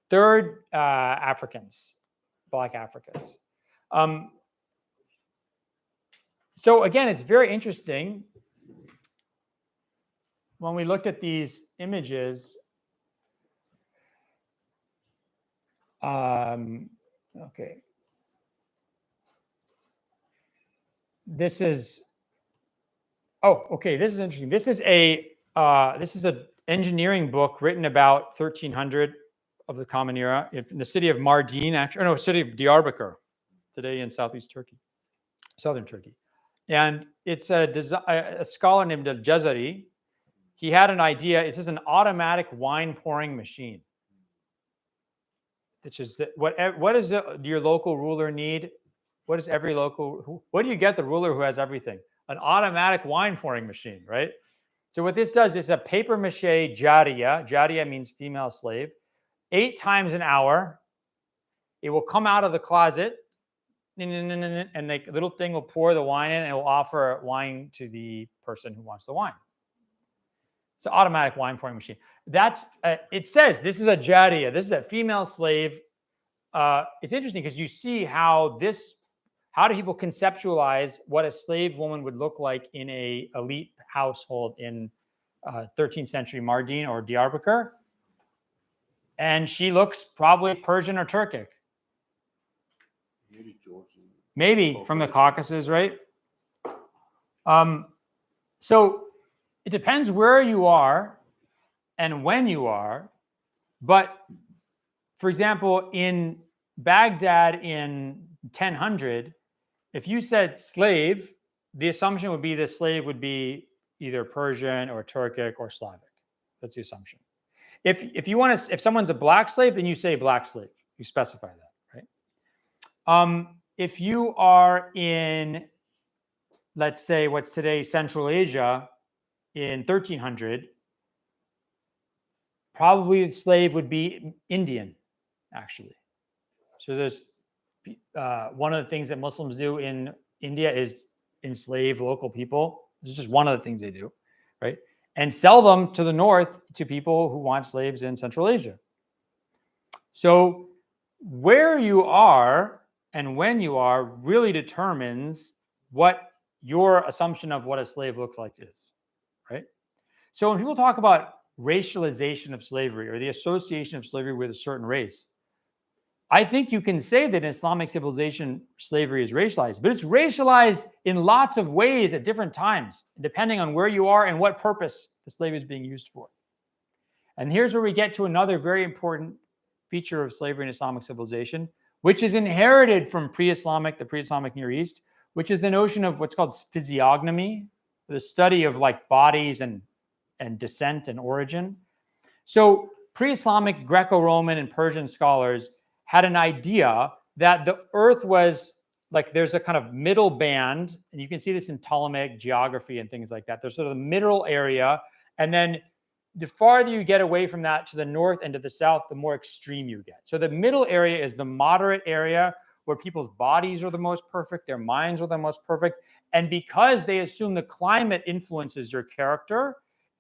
Third, Africans, Black Africans. So again, it's very interesting. When we looked at these images, okay. This is, okay, this is interesting. This is an engineering book written about 1300 of the Common Era in the city of Mardin, city of Diyarbakir, today in southeast Turkey, southern Turkey. And it's a scholar named Al-Jazari. He had an idea. This is an automatic wine pouring machine. Which is what does your local ruler need? What does every local? What do you get the ruler who has everything? An automatic wine pouring machine, right? So what this does is a paper mache jariya. Jariya means female slave. 8 times an hour, it will come out of the closet, and the little thing will pour the wine in, and it will offer wine to the person who wants the wine. It's an automatic wine pouring machine. That's it says this is a jariya. This is a female slave. It's interesting because you see how do people conceptualize what a slave woman would look like in a elite household in 13th century Mardin or Diyarbakir? And she looks probably Persian or Turkic. Maybe Georgian. Maybe from the Caucasus, right? So it depends where you are and when you are. But for example, in Baghdad in 1000, if you said slave, the assumption would be the slave would be either Persian or Turkic or Slavic. That's the assumption. if you want to, if someone's a black slave, then you say black slave. You specify that, right? If you are in, let's say, what's today Central Asia in 1300, probably the slave would be Indian, actually. So there's one of the things that Muslims do in India is enslave local people. This is just one of the things they do, right? And sell them to the north to people who want slaves in Central Asia. So where you are and when you are really determines what your assumption of what a slave looks like is, right? So when people talk about racialization of slavery or the association of slavery with a certain race, I think you can say that in Islamic civilization, slavery is racialized, but it's racialized in lots of ways at different times, depending on where you are and what purpose the slave is being used for. And here's where we get to another very important feature of slavery in Islamic civilization, which is inherited from the pre-Islamic Near East, which is the notion of what's called physiognomy, the study of like bodies and descent and origin. So pre-Islamic Greco-Roman and Persian scholars had an idea that the earth was like, there's a kind of middle band, and you can see this in Ptolemaic geography and things like that. There's sort of the middle area, and then the farther you get away from that to the north and to the south, the more extreme you get. So the middle area is the moderate area where people's bodies are the most perfect, their minds are the most perfect, and because they assume the climate influences your character,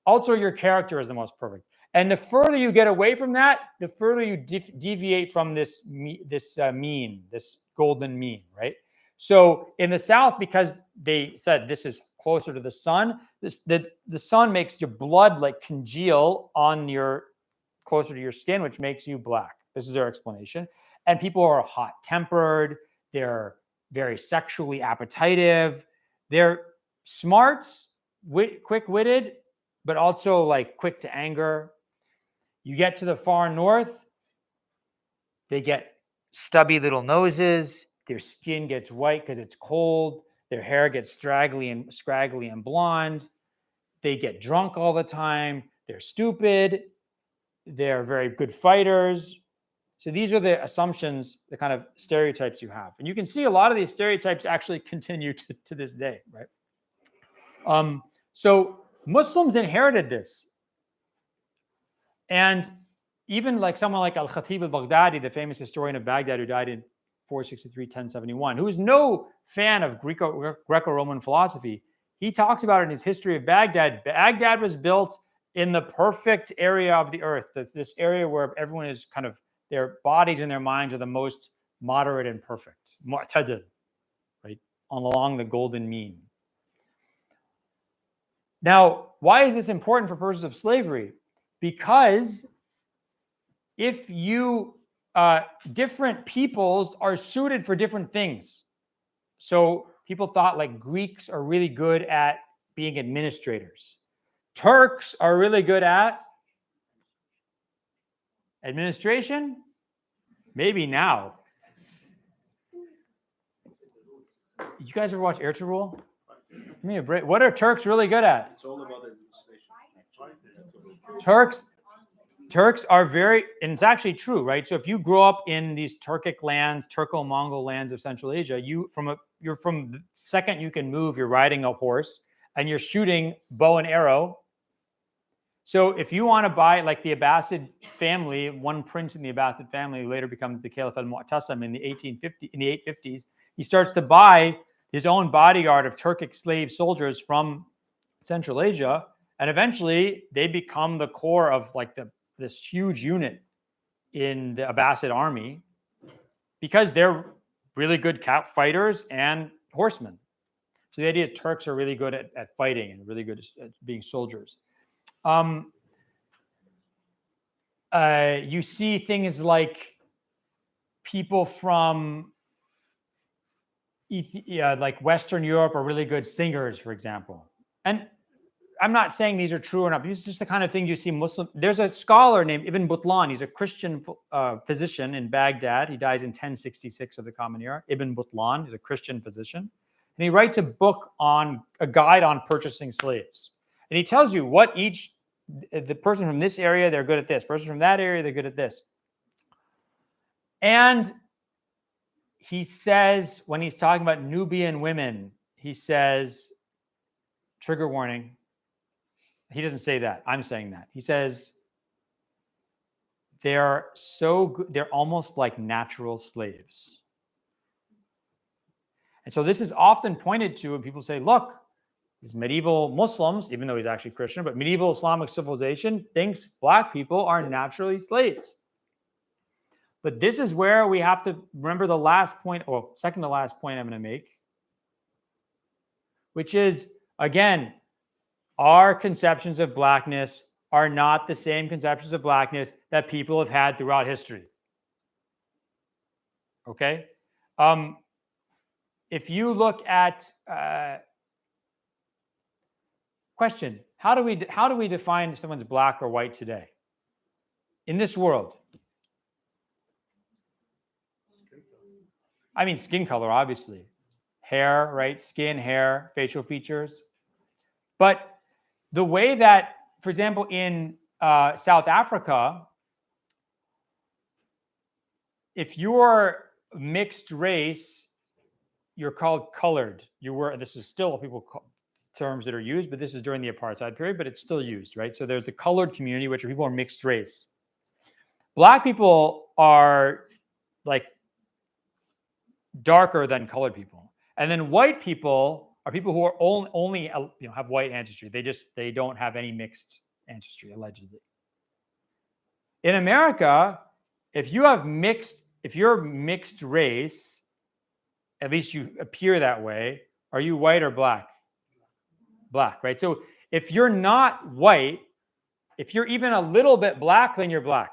also your character is the most perfect. And the further you get away from that, the further you deviate from this mean, this golden mean, right? So in the south, because they said this is closer to the sun, the sun makes your blood like congeal on closer to your skin, which makes you black. This is their explanation. And people are hot-tempered. They're very sexually appetitive. They're smart, quick-witted, but also like quick to anger. You get to the far north, they get stubby little noses. Their skin gets white because it's cold. Their hair gets scraggly and blonde. They get drunk all the time. They're stupid. They're very good fighters. So these are the assumptions, the kind of stereotypes you have. And you can see a lot of these stereotypes actually continue to this day, right? So Muslims inherited this. And even like someone like Al-Khatib al-Baghdadi, the famous historian of Baghdad who died in 463, 1071, who is no fan of Greco-Roman philosophy, he talks about it in his history of Baghdad. Baghdad was built in the perfect area of the earth, this area where everyone is kind of, their bodies and their minds are the most moderate and perfect, mu'tadil, right, along the golden mean. Now, why is this important for purposes of slavery? Because if you, different peoples are suited for different things. So people thought like Greeks are really good at being administrators. Turks are really good at administration. Maybe now. You guys ever watch Air to Rule? Give me a break. What are Turks really good at? It's all about administration. Turks are very, and it's actually true, right? So if you grow up in these Turkic lands, Turco-Mongol lands of Central Asia, you're from the second you can move, you're riding a horse and you're shooting bow and arrow. So if you want to buy, like the Abbasid family, one prince in the Abbasid family who later becomes the Caliph al-Mu'tasim in the 850s, he starts to buy his own bodyguard of Turkic slave soldiers from Central Asia, and eventually they become the core of like this huge unit in the Abbasid army because they're really good fighters and horsemen. So the idea is Turks are really good at fighting and really good at being soldiers. You see things like people from like Western Europe are really good singers, for example. And I'm not saying these are true or not. These are just the kind of things you see Muslim. There's a scholar named Ibn Butlan. He's a Christian physician in Baghdad. He dies in 1066 of the Common Era. Ibn Butlan is a Christian physician. And he writes a book on a guide on purchasing slaves. And he tells you what each the person from this area, they're good at this. Person from that area, they're good at this. And he says, when he's talking about Nubian women, he says, trigger warning. He doesn't say that. I'm saying that. He says, they're so good, they're almost like natural slaves. And so this is often pointed to when people say, look, these medieval Muslims, even though he's actually Christian, but medieval Islamic civilization thinks black people are naturally slaves. But this is where we have to remember the last point, or second to last point I'm going to make, which is, again, our conceptions of blackness are not the same conceptions of blackness that people have had throughout history. Okay? If you look at question, how do we define if someone's black or white today in this world? I mean, skin color, obviously, hair, right? Skin, hair, facial features. But the way that, for example, in South Africa, if you're mixed race, you're called colored. This is still what people call terms that are used, but this is during the apartheid period, but it's still used, right? So there's the colored community, which are people who are mixed race. Black people are like darker than colored people. And then white people are people who are only have white ancestry. They don't have any mixed ancestry, allegedly. In America, if you're mixed race, at least you appear that way, are you white or black? Black, right? So if you're not white, if you're even a little bit black, then you're black.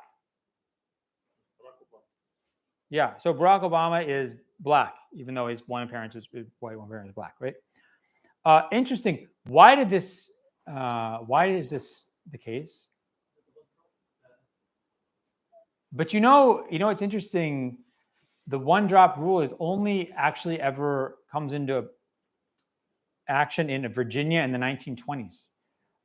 Yeah, so Barack Obama is black, even though one parent is white, one parent is black, right? Interesting. Why is this the case? But it's interesting. The one-drop rule is only actually ever comes into action in Virginia in the 1920s.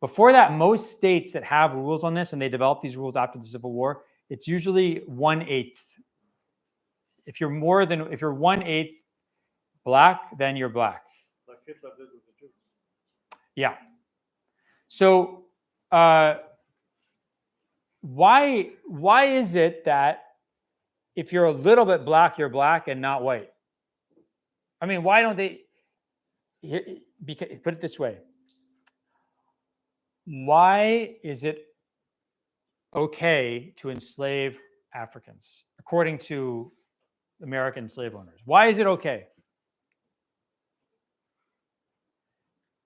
Before that, most states that have rules on this, and they developed these rules after the Civil War, it's usually 1/8. If you're 1/8 black, then you're black. Like Hitler did with the Jews. Yeah. So why is it that if you're a little bit black, you're black and not white? I mean, why don't they put it this way? Why is it okay to enslave Africans, according to American slave owners? Why is it okay?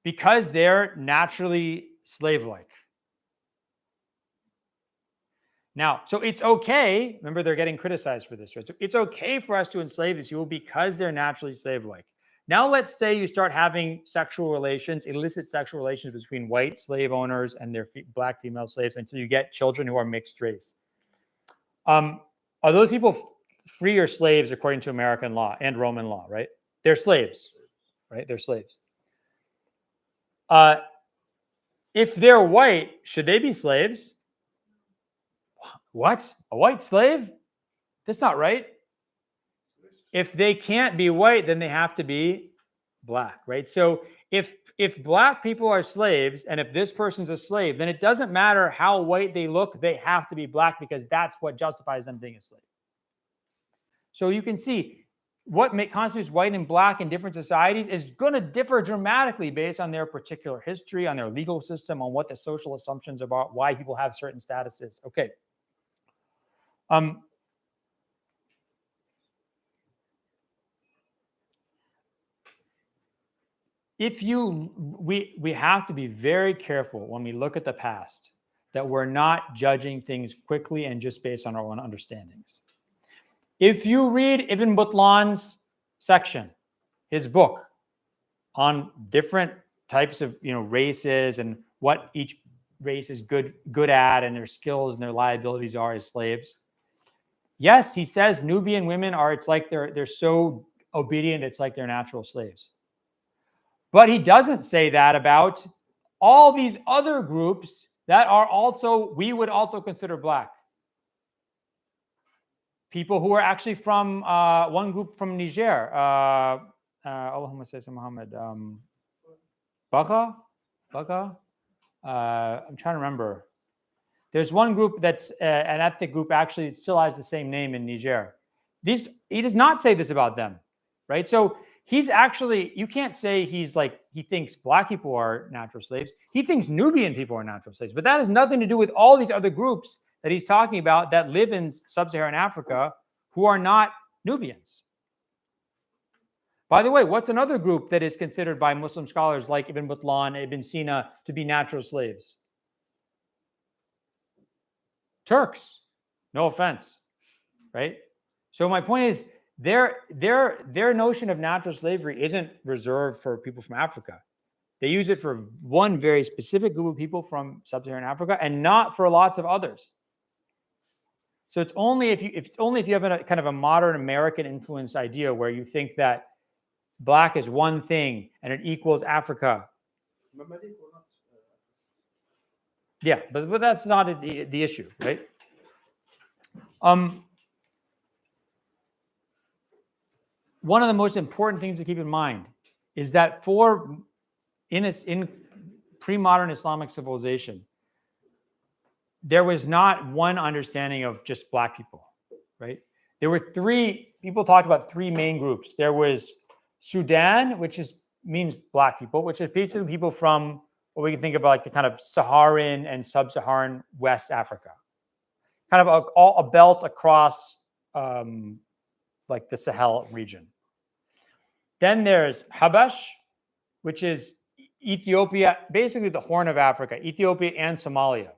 Because they're naturally slave-like. Now, so it's okay. Remember, they're getting criticized for this, right? So it's okay for us to enslave these people because they're naturally slave-like. Now, let's say you start having sexual relations, illicit sexual relations between white slave owners and their black female slaves until you get children who are mixed race. Are those people free or slaves according to American law and Roman law, right? They're slaves, right? They're slaves. If they're white, should they be slaves? What? A white slave? That's not right. If they can't be white, then they have to be black, right? So if black people are slaves and if this person's a slave, then it doesn't matter how white they look, they have to be black because that's what justifies them being a slave. So you can see what constitutes white and black in different societies is going to differ dramatically based on their particular history, on their legal system, on what the social assumptions about why people have certain statuses. Okay. We have to be very careful when we look at the past that we're not judging things quickly and just based on our own understandings. If you read Ibn Battalion's section, his book on different types of races and what each race is good at and their skills and their liabilities are as slaves. Yes, he says Nubian women it's like they're so obedient, it's like they're natural slaves. But he doesn't say that about all these other groups that are also, we would also consider black. People who are actually from one group from Niger. Allahumma salli ala Muhammad. Baga? I'm trying to remember. There's one group that's an ethnic group actually it still has the same name in Niger. He does not say this about them, right? So he's actually, you can't say he's like, he thinks black people are natural slaves. He thinks Nubian people are natural slaves, but that has nothing to do with all these other groups that he's talking about that live in sub-Saharan Africa who are not Nubians. By the way, what's another group that is considered by Muslim scholars like Ibn Butlan, Ibn Sina to be natural slaves? Turks. No offense, right? So my point is, their notion of natural slavery isn't reserved for people from Africa. They use it for one very specific group of people from sub-Saharan Africa, and not for lots of others. So it's only if you have a kind of a modern American influence idea where you think that black is one thing and it equals Africa. Yeah, but that's not the issue, right? One of the most important things to keep in mind is that in pre-modern Islamic civilization, there was not one understanding of just black people, right? There were people talked about three main groups. There was Sudan, which means black people, which is basically people from what we can think of like the kind of Saharan and sub-Saharan West Africa, kind of a belt across like the Sahel region. Then there's Habash, which is Ethiopia, basically the Horn of Africa, Ethiopia and Somalia.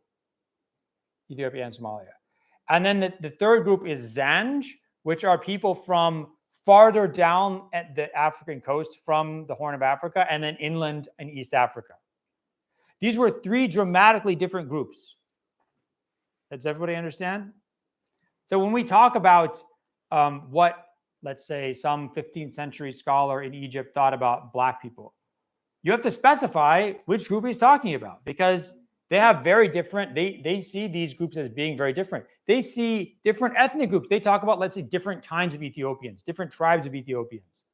And then the third group is Zanj, which are people from farther down at the African coast from the Horn of Africa and then inland in East Africa. These were three dramatically different groups. Does everybody understand? So when we talk about what, let's say, some 15th century scholar in Egypt thought about black people, you have to specify which group he's talking about, because they have very different, they see these groups as being very different. They see different ethnic groups. They talk about, let's say, different kinds of Ethiopians, different tribes of Ethiopians.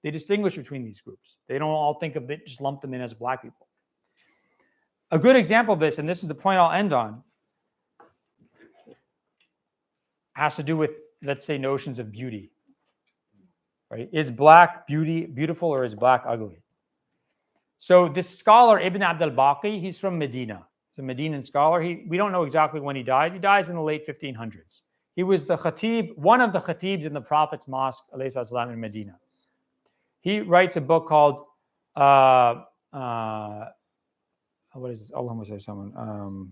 They distinguish between these groups. They don't all think of it, just lump them in as black people. A good example of this, and this is the point I'll end on, has to do with, let's say, notions of beauty. Right? Is black beautiful, or is black ugly? So this scholar, Ibn Abd al-Baqi, he's from Medina. He's a Medinan scholar. We don't know exactly when he died. He dies in the late 1500s. He was the khatib, one of the khatibs in the Prophet's mosque, alayhi salam, in Medina. He writes a book called, what is this? Allahumma say someone.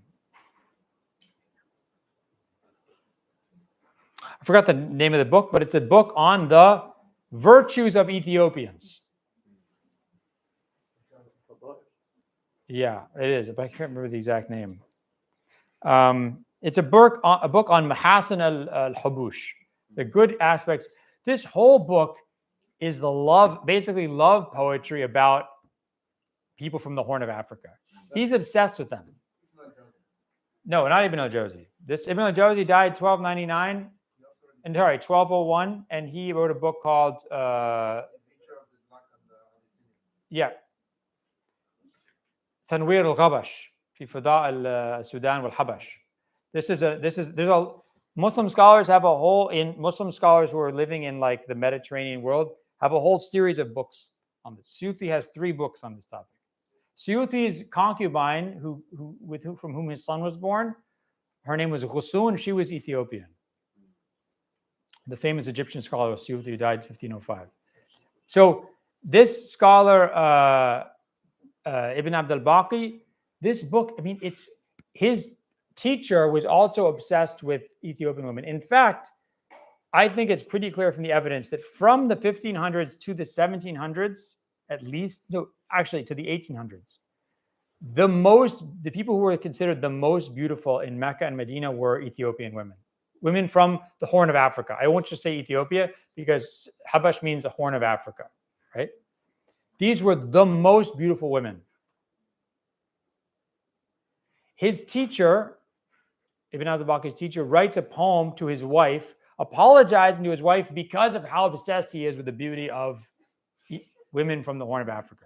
I forgot the name of the book, but it's a book on the virtues of Ethiopians. Yeah, it is, but I can't remember the exact name. It's a book on Mahasin al-Hubush, the good aspects. This whole book is basically love poetry about people from the Horn of Africa. He's obsessed with them. No, not Ibn al-Jawzi. This Ibn al-Jawzi died 1299, and sorry, 1201, and he wrote a book called Tanwir al-Ghabash fi Fida al-Sudan wal-Habash. Muslim scholars have a whole, Muslim scholars who are living in like the Mediterranean world have a whole series of books on this. Suyuti has 3 books on this topic. Suyuti's concubine, from whom his son was born, her name was Ghusun. She was Ethiopian. The famous Egyptian scholar Suyuti, who died in 1505. So this scholar, Ibn Abd al-Baqi, this book, I mean, his teacher was also obsessed with Ethiopian women. In fact, I think it's pretty clear from the evidence that from the 1500s to the 1700s, at least, no, actually to the 1800s, the people who were considered the most beautiful in Mecca and Medina were Ethiopian women from the Horn of Africa. I won't just say Ethiopia because Habash means the Horn of Africa, right? These were the most beautiful women. his teacher, Ibn al-Baqi's teacher, writes a poem to his wife, apologizing to his wife because of how obsessed he is with the beauty of women from the Horn of Africa.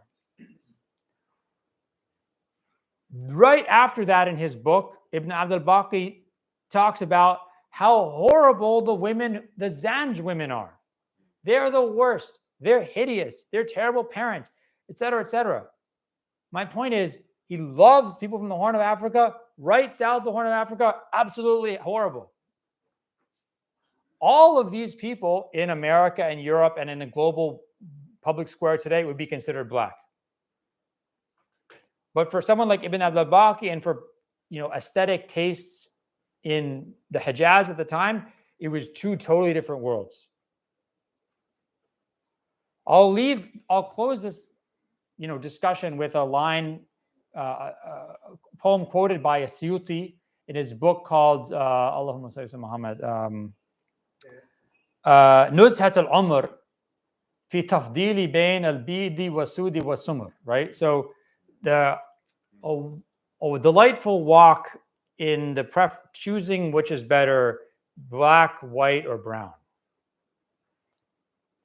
Right after that, in his book, Ibn al-Baqi talks about how horrible the women, the Zanj women are. They're the worst. They're hideous. They're terrible parents, etc., etc. My point is, he loves people from the Horn of Africa. Right south of the Horn of Africa, absolutely horrible. All of these people in America and Europe and in the global public square today would be considered black. But for someone like Ibn al-Baqi and for aesthetic tastes in the Hijaz at the time, it was two totally different worlds. I'll close this discussion with a line, a poem quoted by Asyuti in his book called Allahumma salli ala Muhammad, Nuzhat al-Umr fi tafdili bain al-bidi wa sudi wa sumr, right? So the delightful walk in the choosing which is better, black, white, or brown.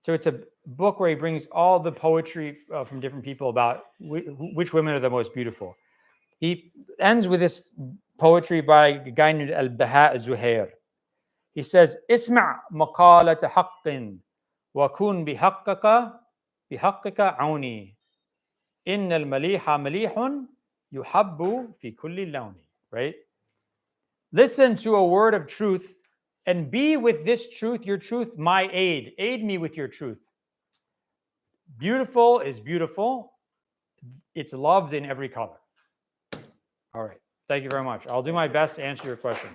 So it's a book where he brings all the poetry from different people about which women are the most beautiful. He ends with this poetry by a guy named Al-Baha Zuhair. He says, "Isma' maqalata haqqin wa kun bihaqqika auni. Inna al-maliha malihun yuhabbu fi kulli lawni." Right? Listen to a word of truth and be with this truth, your truth, my aid. Aid me with your truth. Beautiful is beautiful. It's loved in every color. All right. Thank you very much. I'll do my best to answer your question.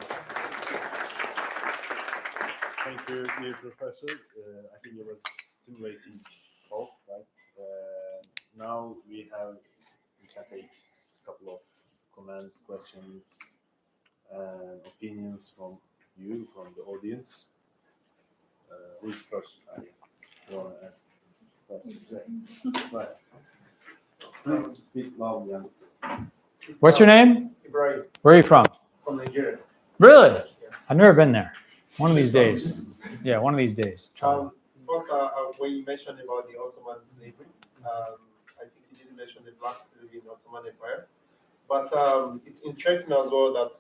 Thank you, dear Professor. I think it was stimulating talk, right? Now we can take a couple of comments, questions, and opinions from you, from the audience. Who's first? You want to ask first? Right. Please speak loudly. What's your name? Ibrahim, Where are you from? from Nigeria. Really? I've never been there. One of these days. Yeah, one of these days. First, when you mentioned about the Ottoman slavery, I think you didn't mention the black slavery in the Ottoman Empire. But it's interesting as well that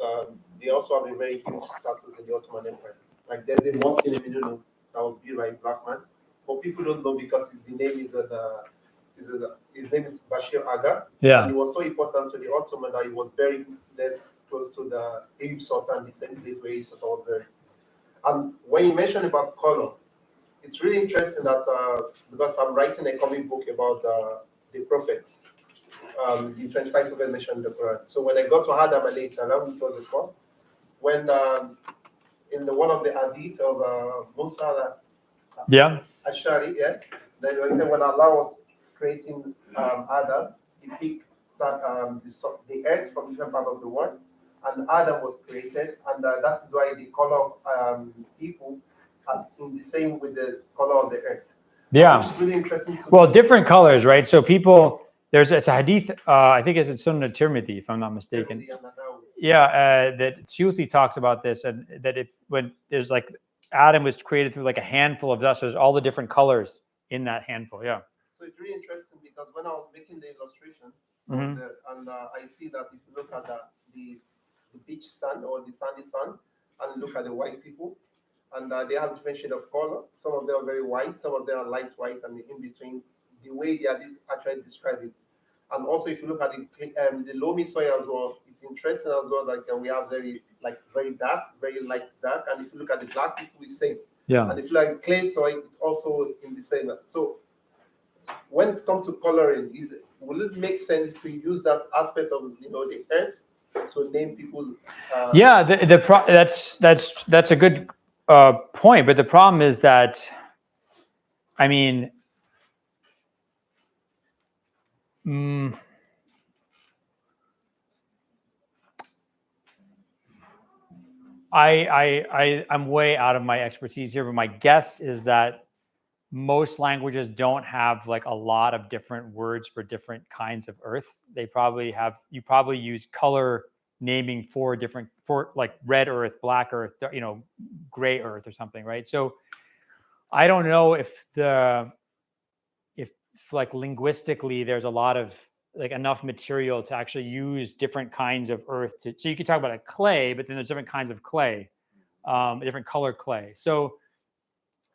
they also have a very huge status in the Ottoman Empire. Like there's a mosque in the middle that was built by a black man, but people don't know because the name is his name is Bashir Aga. Yeah. And it was so important to the Ottoman that he was very close to the Ayub Sultan, the same place where Ayub Sultan was buried. And when you mentioned about color, it's really interesting that because I'm writing a comic book about the prophets, the 25 prophets mentioned in the Quran. So when I got to Adam alayhi salam, which was the first, when in one of the hadith of Musa Ashari, then when Allah was creating Adam, he picked the earth from different parts of the world, and Adam was created, and that is why the color of people are in the same with the color of the earth. Yeah. Which is really interesting. Well, different colors, right? So people, it's a hadith, I think it's in Sunnah Tirmidhi, if I'm not mistaken. Yeah, that Suyuti talks about this, and that when there's like Adam was created through like a handful of dust, so there's all the different colors in that handful. Yeah. So it's really interesting because when I was making the illustration, Mhm. I see that if you look at the beach sand or the sandy sand, and look at the white people, and they have different shade of color. Some of them are very white, some of them are light white, and in between, the way they are actually describe it. And also, if you look at the loamy soil as well, it's interesting as well. Like we have very dark, very light dark, and if you look at the black people, we same. Yeah. And if you like clay soil, it's also in the same. So when it comes to coloring, will it make sense to use that aspect of the earth to name people? Yeah, that's a good point, but the problem is that, I mean, I'm way out of my expertise here, but my guess is that most languages don't have like a lot of different words for different kinds of earth. You probably use color naming four like red earth, black earth, gray earth or something, right? So I don't know if like linguistically there's a lot of like enough material to actually use different kinds of earth so you could talk about a clay, but then there's different kinds of clay, different color clay. So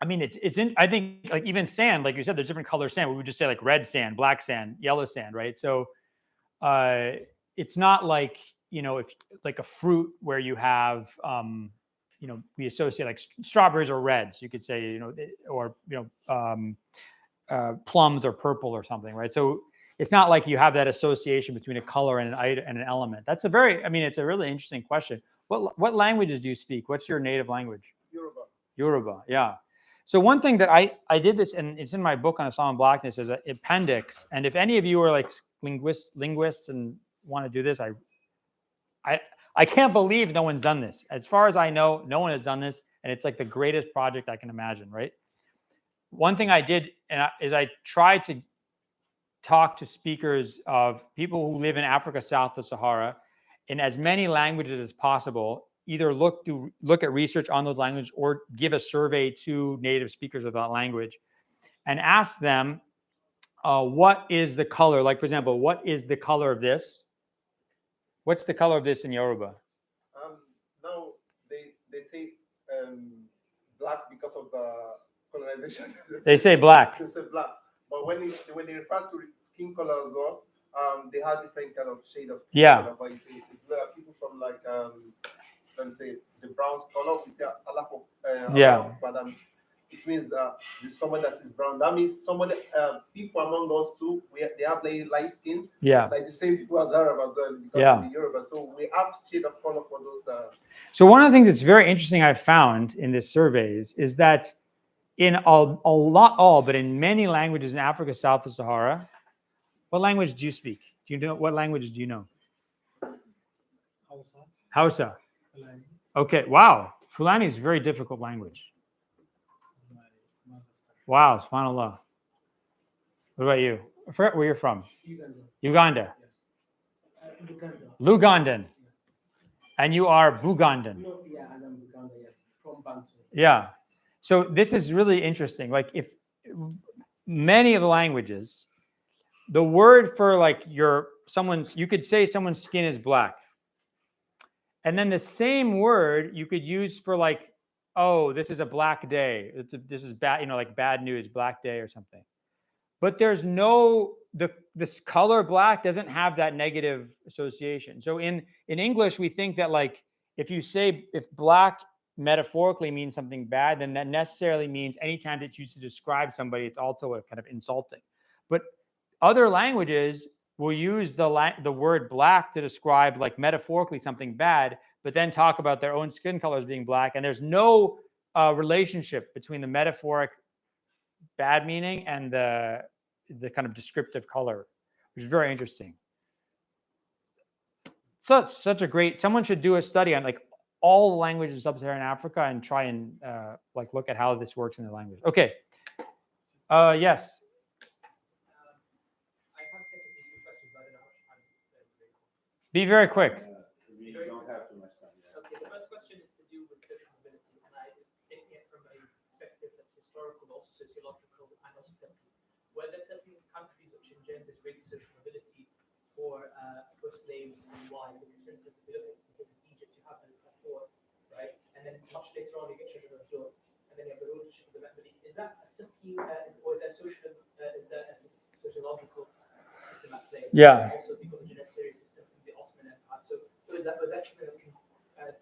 I mean, I think like even sand, like you said, there's different color sand. We would just say like red sand, black sand, yellow sand, right? So it's not like, if like a fruit where you have, we associate like strawberries are reds, you could say, or, plums are purple or something, right? So it's not like you have that association between a color and an element. It's a really interesting question. What languages do you speak? What's your native language? Yoruba, yeah. So one thing that I did this, and it's in my book on Islam and Blackness, as an appendix. And if any of you are like linguists and want to do this, I can't believe no one's done this. As far as I know, no one has done this, and it's like the greatest project I can imagine, right? One thing I did is I tried to talk to speakers of people who live in Africa south of Sahara in as many languages as possible. Either look at research on those languages or give a survey to native speakers of that language and ask them, what is the color? Like, for example, what is the color of this? What's the color of this in Yoruba? Now they say black because of the colonization. They say black. They say black. But when they refer to skin color as well, they have different kind of shade of color. But if people from like let's say the brown color with the but it means that someone that is brown. That means people among those two, they have light skin. Yeah. Like the same people as Arab as well, because of the Yoruba. So we have shade of color for those. So one of the things that's very interesting I've found in this surveys is that in but in many languages in Africa south of Sahara, what language do you speak? Do you know what languages do you know? Hausa. Okay. Wow. Fulani is a very difficult language. Wow. SubhanAllah. What about you? I forget where you're from. Uganda. Lugandan. And you are Bugandan. No, yeah, I'm Buganda, yeah, from Bantu. Yeah. So this is really interesting. Like, if many of the languages, the word for like you could say someone's skin is black. And then the same word you could use for like, oh, this is a black day. This is bad, like bad news, black day or something. But there's this color black doesn't have that negative association. So in English, we think that like, if black metaphorically means something bad, then that necessarily means anytime it's used to describe somebody, it's also a kind of insulting. But other languages will use the word black to describe like metaphorically something bad, but then talk about their own skin colors being black. And there's no relationship between the metaphoric bad meaning and the kind of descriptive color, which is very interesting. So such a great, someone should do a study on like all the languages of sub-Saharan Africa and try and like look at how this works in the language. Okay. Yes. I have technically two questions, but I don't know how much time there's. Be very quick. We don't have too much time. Okay, the first question is to do with social mobility, and I take it from a perspective that's historical, but also sociological, and also technical. Were there certain countries which engendered greater social mobility for slaves and why? Because, for instance, if you look at the case of Egypt, you have the poor, right? And then much later on, you get children of Jordan, and then you have the rulership of the Mamluk. Is that a fiqhi, or is that a sociological system at play? Yeah. Also, the Janissary system from the Ottoman Empire. So was that something that we can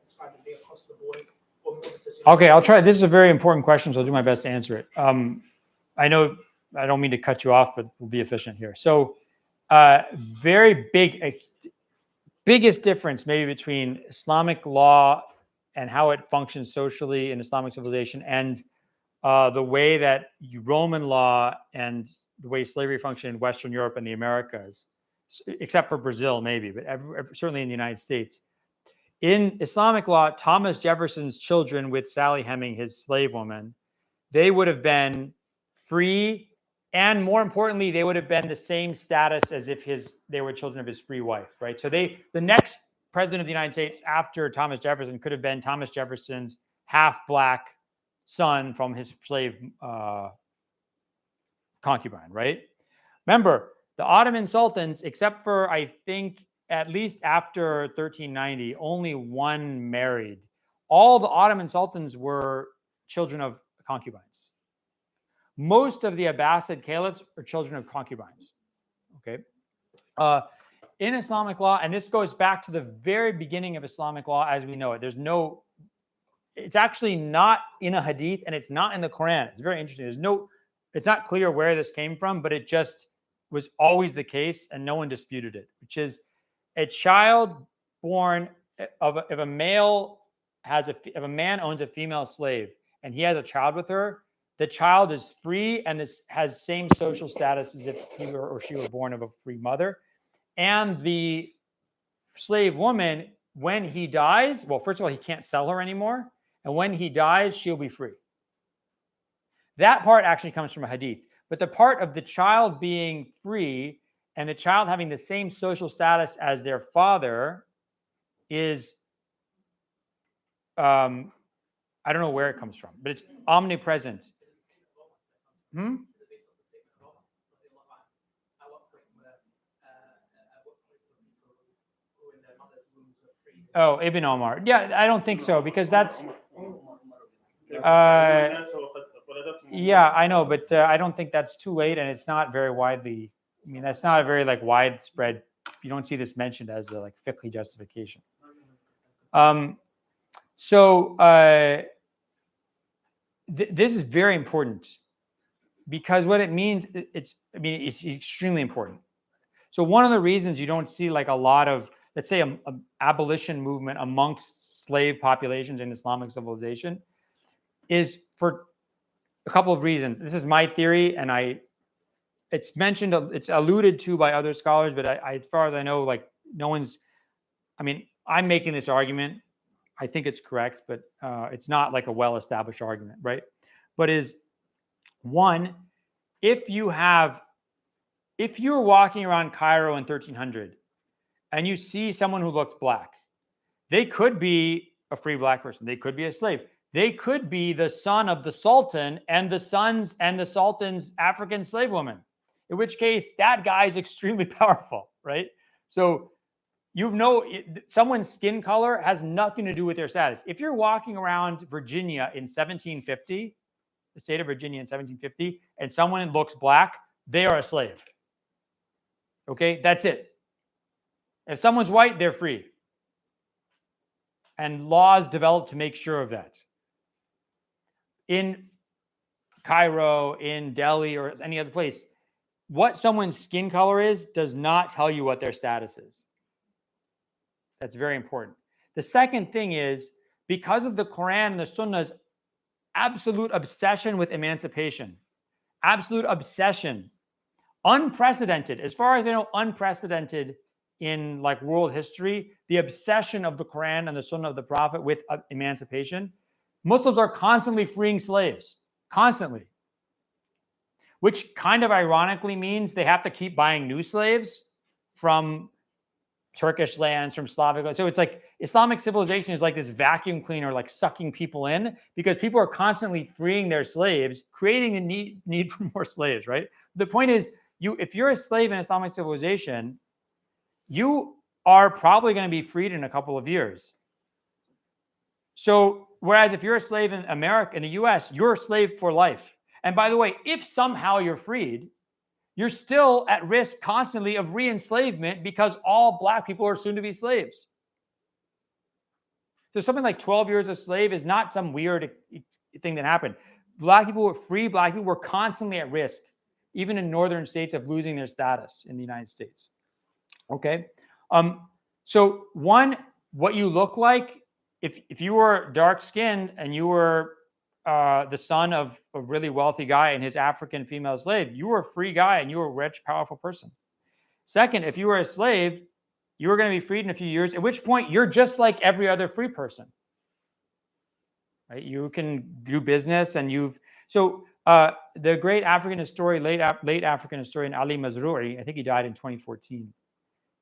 describe as being across the board, or more sociological? Okay, I'll try. This is a very important question, so I'll do my best to answer it. I know I don't mean to cut you off, but we'll be efficient here. So, biggest difference maybe between Islamic law and how it functions socially in Islamic civilization and the way that Roman law and the way slavery functioned in Western Europe and the Americas, except for Brazil maybe, but certainly in the United States. In Islamic law, Thomas Jefferson's children with Sally Heming, his slave woman, they would have been free, and more importantly, they would have been the same status as if they were children of his free wife, right? So the next president of the United States after Thomas Jefferson could have been Thomas Jefferson's half-black son from his slave concubine, right? Remember, the Ottoman sultans, except for, I think, at least after 1390, only one married. All the Ottoman sultans were children of concubines. Most of the Abbasid caliphs are children of concubines. Okay. In Islamic law, and this goes back to the very beginning of Islamic law as we know it, it's actually not in a hadith and it's not in the Quran. It's very interesting. It's not clear where this came from, but it just was always the case and no one disputed it, which is a child born if a man owns a female slave and he has a child with her, the child is free and this has same social status as if he or she were born of a free mother. And the slave woman, when he dies, well, first of all, he can't sell her anymore. And when he dies, she'll be free. That part actually comes from a hadith. But the part of the child being free and the child having the same social status as their father is, I don't know where it comes from, but it's omnipresent. Oh, Ibn Omar. Yeah, I don't think so because that's. Yeah, I know, but I don't think that's too late, and it's not very widely. I mean, that's not a very widespread. You don't see this mentioned as a fiqh justification. This is very important because what it means, it's extremely important. So one of the reasons you don't see a lot of, let's say, a abolition movement amongst slave populations in Islamic civilization is for a couple of reasons. This is my theory, and it's mentioned, it's alluded to by other scholars, but as far as I know, no one's. I mean, I'm making this argument. I think it's correct, but it's not a well-established argument, right? But is one, if you're walking around Cairo in 1300 and you see someone who looks black, they could be a free black person. They could be a slave. They could be the son of the Sultan and the Sultan's African slave woman, in which case that guy is extremely powerful, right? So someone's skin color has nothing to do with their status. If you're walking around Virginia in 1750, the state of Virginia in 1750, and someone looks black, they are a slave. Okay, that's it. If someone's white, they're free. And laws developed to make sure of that. In Cairo, in Delhi, or any other place, what someone's skin color is does not tell you what their status is. That's very important. The second thing is, because of the Quran and the Sunnah's absolute obsession with emancipation, absolute obsession, unprecedented, as far as I know, unprecedented in world history, the obsession of the Quran and the Sunnah of the Prophet with emancipation, Muslims are constantly freeing slaves, constantly. Which kind of ironically means they have to keep buying new slaves from Turkish lands, from Slavic lands. So it's Islamic civilization is this vacuum cleaner, sucking people in, because people are constantly freeing their slaves, creating a need for more slaves, right? The point is, if you're a slave in Islamic civilization, you are probably going to be freed in a couple of years. So, whereas if you're a slave in America, in the US, you're a slave for life. And by the way, if somehow you're freed, you're still at risk constantly of re-enslavement because all black people are soon to be slaves. So something like 12 years a slave is not some weird thing that happened. Black people were free. Black people were constantly at risk, even in northern states, of losing their status in the United States. Okay. So one, what you look like, if you were dark-skinned and you were the son of a really wealthy guy and his African female slave, you were a free guy and you were a rich, powerful person. Second, if you were a slave, you were going to be freed in a few years, at which point you're just like every other free person. Right? You can do business and the great African historian, late African historian Ali Mazrui, I think he died in 2014.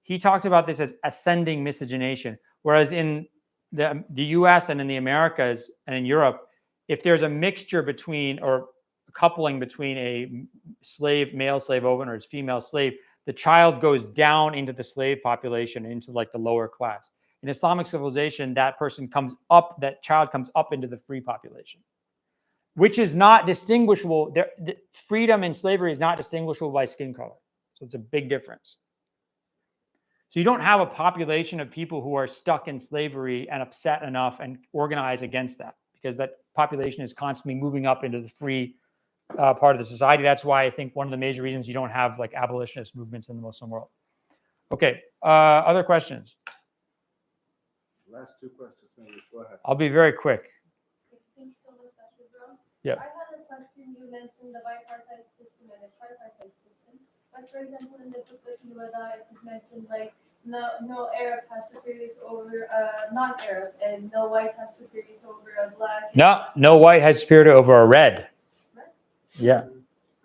he talks about this as ascending miscegenation. Whereas in the US and in the Americas and in Europe, if there's a mixture between or coupling between a slave, male slave owner, or female slave, the child goes down into the slave population, into like the lower class. In Islamic civilization, that person comes up, that child comes up into the free population, which is not distinguishable. Freedom in slavery is not distinguishable by skin color. So it's a big difference. So you don't have a population of people who are stuck in slavery and upset enough and organize against that, because that population is constantly moving up into the free part of the society. That's why I think one of the major reasons you don't have like abolitionist movements in the Muslim world. Okay, other questions? Last two questions, go ahead. I'll be very quick. Thank you so much, Dr. Brown. Yeah. I had a question. You mentioned the bipartite system and the tripartite system. But for example, in the book that you read, it is mentioned like no Arab has superiority over non-Arab, and no white has superiority over a black. No white has superiority over a red. Red? Yeah,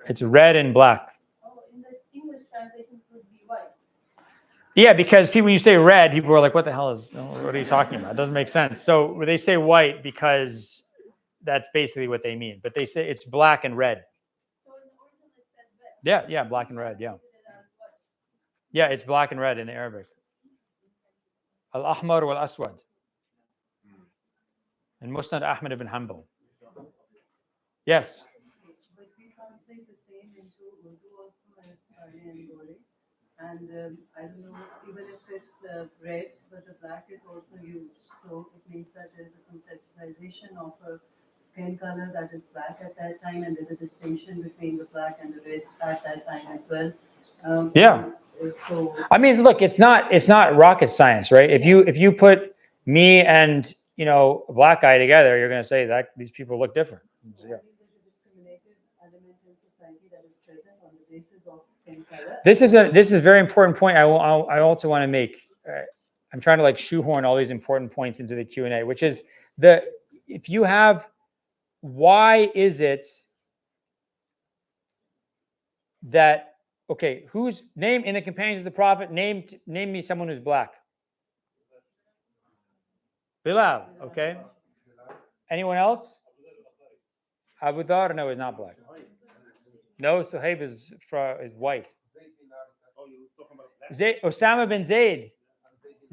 it's red and black. Oh, in the English translation, it would be white. Yeah, because people, when you say red, people are like, what are you talking about? It doesn't make sense. So they say white because that's basically what they mean. But they say it's black and red. So in the original, it said red. Yeah, black and red, yeah. Translated as what? Yeah, it's black and red in the Arabic. Al-Ahmar wal-Aswad. And Musnad Ahmad ibn Hanbal. Yes. But we translate the same into Urdu also as Pali and Gole. And I don't know, even if it's red, but the black is also used. So it means that there's a conceptualization of a skin color that is black at that time, and there's a distinction between the black and the red at that time as well. Yeah. So I mean, look, it's not rocket science, right? If you put me and a black guy together, you're going to say that these people look different. Yeah. there's a discriminative element in society that is present on the basis of skin color. This is a very important point. I also want to make. I'm trying to like shoehorn all these important points into the Q&A, which is if you have, why is it that, okay, who's name in the companions of the Prophet, name me someone who's black. Bilal, okay. Anyone else? Abu Dhar, no, he's not black. No, Suhaib is white. Osama bin Zayd.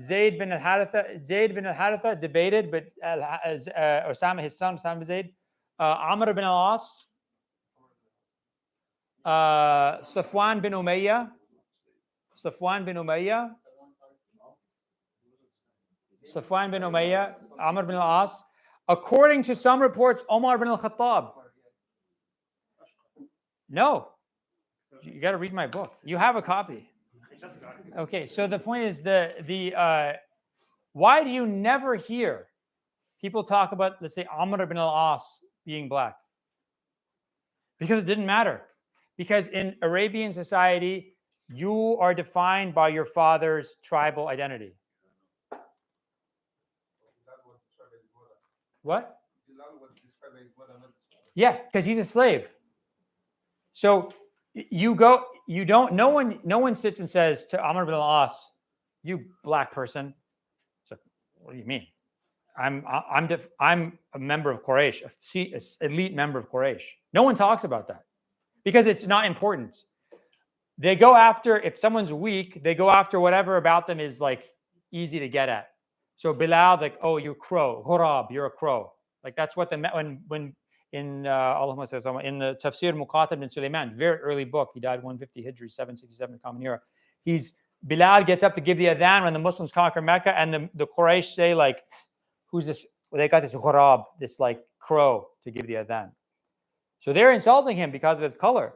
Zayd bin al-Haritha debated, but Osama, his son, Osama bin Zayd. Amr bin al-As. Safwan bin Umayyah. Amr bin al-As. According to some reports, Omar bin al-Khattab. No. You got to read my book. You have a copy. Okay, so the point is why do you never hear people talk about, let's say, Amr bin al-As being black? Because it didn't matter. Because in Arabian society, you are defined by your father's tribal identity. What? Yeah, because he's a slave. So no one sits and says to Amr bin al-As, you black person. So what do you mean? I'm a member of Quraysh, an elite member of Quraysh. No one talks about that because it's not important. They go after, if someone's weak, they go after whatever about them is like easy to get at. So Bilal, like, oh, you're crow. Ghurab, you're a crow. Like that's what when in Allahumma salli in the Tafsir Muqatil bin Sulaiman, very early book, he died 150 Hijri, 767 Common Era. Bilal gets up to give the adhan when the Muslims conquer Mecca, and the Quraysh say like, who's this? Well, they got this ghurab, this like crow, to give the adhan. So they're insulting him because of his color.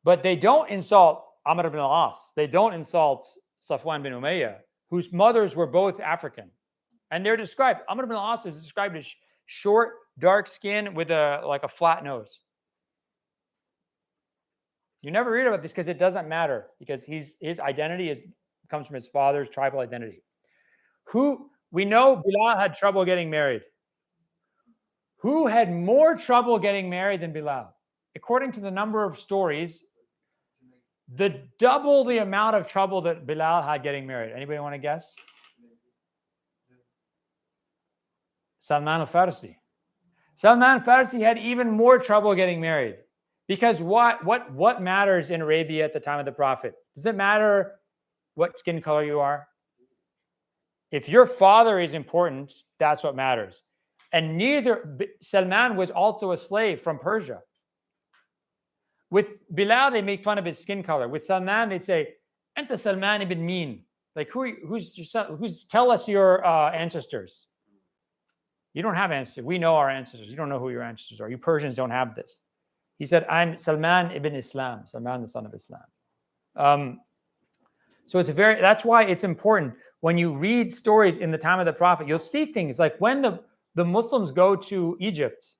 But they don't insult Amr ibn al-As. They don't insult Safwan bin Umayyah, whose mothers were both African. And they're described, Amr ibn al-As is described as short, dark skin with a flat nose. You never read about this because it doesn't matter, because his identity comes from his father's tribal identity. We know Bilal had trouble getting married. Who had more trouble getting married than Bilal? According to the number of stories, double the amount of trouble that Bilal had getting married. Anybody want to guess? Salman al-Farsi. Salman al-Farsi had even more trouble getting married. Because what matters in Arabia at the time of the Prophet? Does it matter what skin color you are? If your father is important, that's what matters. And Salman was also a slave from Persia. With Bilal, they make fun of his skin color. With Salman, they'd say, "Anta Salman ibn Min." Like, who's your son? Tell us your ancestors. You don't have ancestors. We know our ancestors. You don't know who your ancestors are. You Persians don't have this. He said, "I'm Salman ibn Islam." Salman, the son of Islam. So that's why it's important when you read stories in the time of the Prophet. You'll see things like when the Muslims go to Egypt.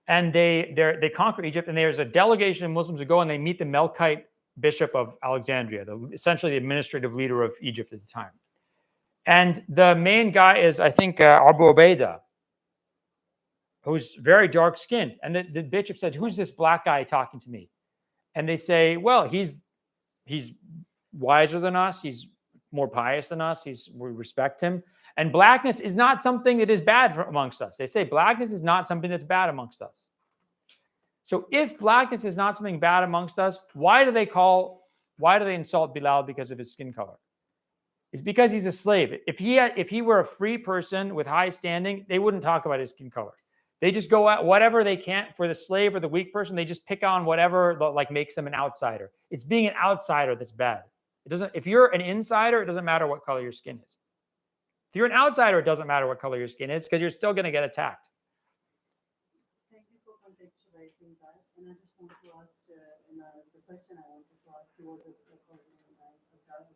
And they conquer Egypt, and there's a delegation of Muslims who go and they meet the Melkite bishop of Alexandria, essentially the administrative leader of Egypt at the time. And the main guy is, I think, Abu Ubaidah, who's very dark-skinned. And the bishop said, "Who's this black guy talking to me?" And they say, "Well, he's wiser than us. He's more pious than us. We respect him. And blackness is not something that is bad amongst us." They say blackness is not something that's bad amongst us. So if blackness is not something bad amongst us, why do they insult Bilal because of his skin color? It's because he's a slave. If he were a free person with high standing, they wouldn't talk about his skin color. They just go at whatever they can for the slave or the weak person. They just pick on whatever like makes them an outsider. It's being an outsider that's bad. If you're an insider, it doesn't matter what color your skin is. If you're an outsider, it doesn't matter what color your skin is because you're still going to get attacked. Thank you for contextualizing that. And I just wanted to ask, the question I wanted to ask you was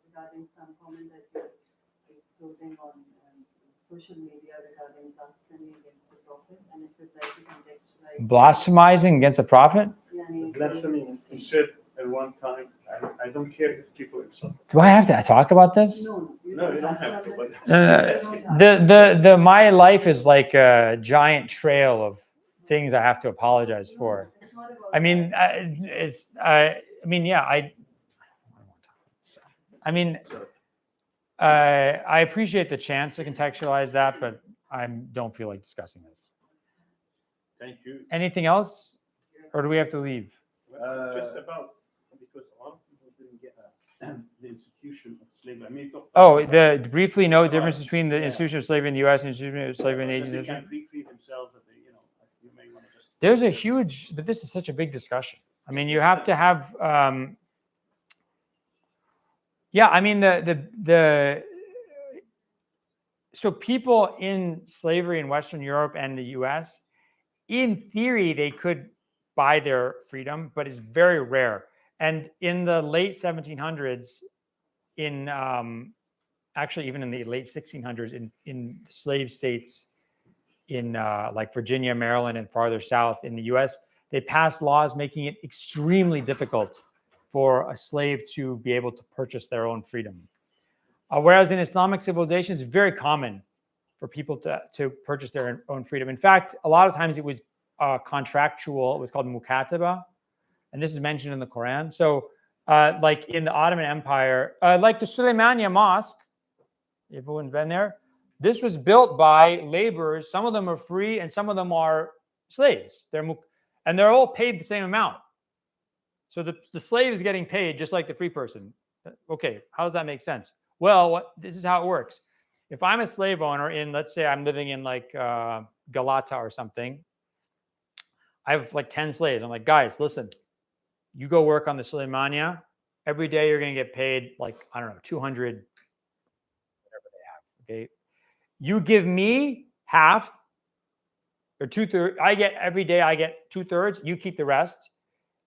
regarding some comment that you're closing on social media regarding blasphemy against the Prophet. And if you'd like to contextualize. Blasphemizing against the Prophet? Blasphemy is said at one time. I don't care if people insult. Do I have to talk about this? No, You don't have to. But my life is like a giant trail of things I have to apologize for. I mean, I appreciate the chance to contextualize that, but I don't feel like discussing this. Thank you. Anything else, or do we have to leave? Just about because a lot of people didn't get the institution of slavery. Briefly know the difference between the institution of slavery in the U.S. and the institution of slavery in the Asian They can't free themselves. You may want to just. There's a huge, but this is such a big discussion. I mean, you have to have. So people in slavery in Western Europe and the U.S., in theory, they could buy their freedom, but it's very rare. And in the late 1700s, actually even in the late 1600s, in slave states in like Virginia, Maryland, and farther south in the U.S., they passed laws making it extremely difficult for a slave to be able to purchase their own freedom. Whereas in Islamic civilizations, it's very common for people to purchase their own freedom. In fact, a lot of times it was contractual. It was called mukataba, and this is mentioned in the Quran. So like in the Ottoman Empire, like the Suleymaniye Mosque, everyone's been there, this was built by laborers. Some of them are free and some of them are slaves. And they're all paid the same amount. So the slave is getting paid just like the free person. Okay, how does that make sense? Well, this is how it works. If I'm a slave owner let's say I'm living in like Galata or something, I have like 10 slaves. I'm like, guys, listen, you go work on the Suleymaniye. Every day you're going to get paid like, I don't know, 200, whatever they have, okay? You give me half or 2/3. Every day I get 2/3. You keep the rest.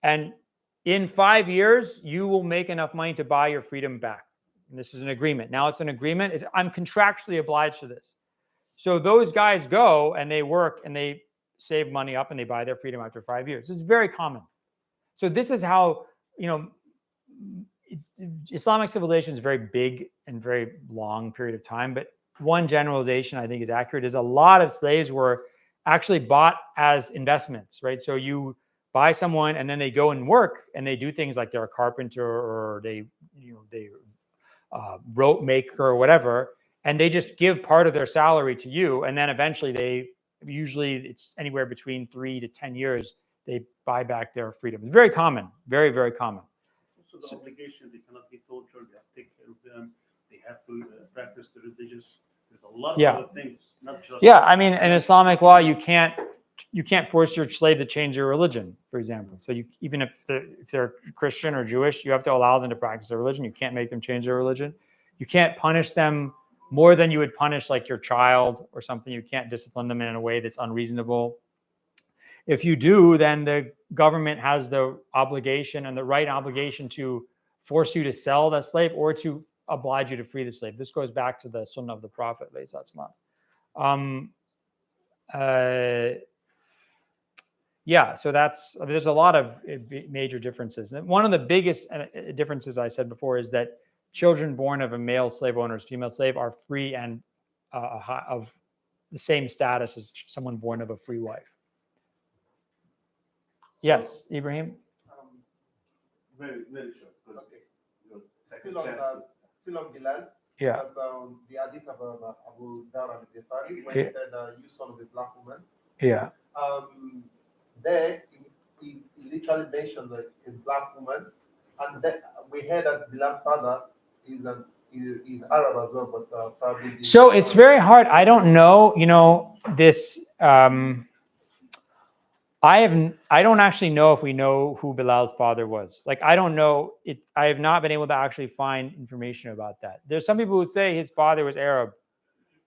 And in 5 years, you will make enough money to buy your freedom back. And this is an agreement. Now it's an agreement. I'm contractually obliged to this. So those guys go and they work and they save money up and they buy their freedom after 5 years. It's very common. So this is how, Islamic civilization is very big and very long period of time. But one generalization I think is accurate is a lot of slaves were actually bought as investments, right? So you buy someone, and then they go and work, and they do things like they're a carpenter or they rope maker or whatever, and they just give part of their salary to you, and then eventually usually it's anywhere between 3 to 10 years, they buy back their freedom. It's very common, very, very common. Also, the obligation, they cannot be tortured, they have to take care of them, they have to practice the religious. There's a lot of other things, not just. Yeah, I mean, in Islamic law, you can't force your slave to change their religion, for example. So even if they're Christian or Jewish, you have to allow them to practice their religion. You can't make them change their religion. You can't punish them more than you would punish like your child or something. You can't discipline them in a way that's unreasonable. If you do, then the government has the obligation and the right obligation to force you to sell that slave or to oblige you to free the slave. This goes back to the Sunnah of the Prophet. Yeah, so there's a lot of major differences. And one of the biggest differences I said before is that children born of a male slave owner's female slave are free and of the same status as someone born of a free wife. Yes, Ibrahim? Very, very short. Okay. Still on Bilal. Yeah. As the hadith of Abu Dhar al-Ghifari, when he said, "You son of a black woman." Yeah. There, he literally mentioned a black woman, and then we heard that Bilal's father is Arab as well, but probably. So it's very hard. I don't know. This. I don't actually know if we know who Bilal's father was. Like, I don't know it. I have not been able to actually find information about that. There's some people who say his father was Arab,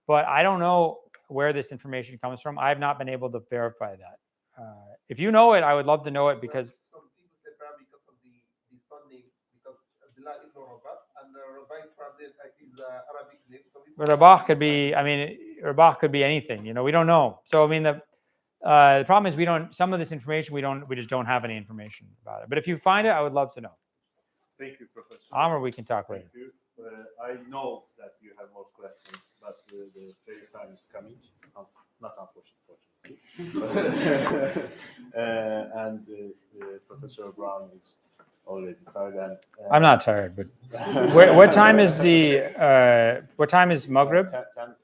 but I don't know where this information comes from. I have not been able to verify that. If you know it, I would love to know it because. Some people say probably because of the surname, because Bilal is Rabat, and Rabat probably is Arabic name. Rabah could be. I mean, Rabah could be anything. We don't know. So I mean the problem is we don't. Some of this information we just don't have any information about it. But if you find it, I would love to know. Thank you, Professor. Amr, we can talk later. Thank you. I know that you have more questions, but the prayer time is coming. Not unfortunately. And Professor Brown is already tired. I'm not tired, but what time is Maghrib? 8:10.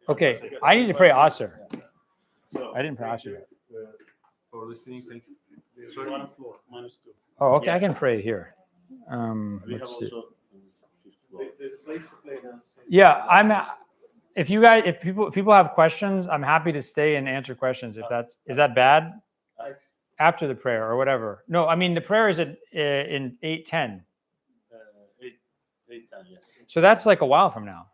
Okay, I need to pray Asr. So, I didn't pray thank Asr you, yet. for listening. Thank you. There's one floor, -2. Oh, okay, I can pray here. We have Let's see. also. There's a place to play downstairs. Yeah, if people have questions, I'm happy to stay and answer questions. Is that bad? After the prayer or whatever. No, I mean the prayer is in 8:10. 8:10, yes. So that's like a while from now.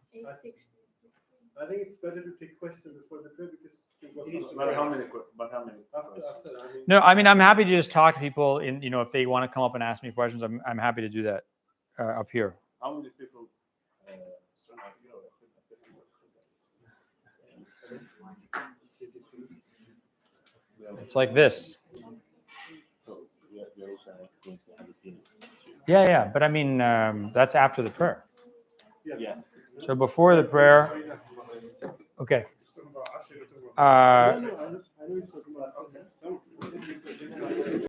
I think it's better to take questions before the prayer because. But how many? No, I mean I'm happy to just talk to people if they want to come up and ask me questions. I'm happy to do that up here. How many people? It's like this. So we are also going to have a dinner. Yeah, but I mean that's after the prayer. Yeah. So before the prayer, okay.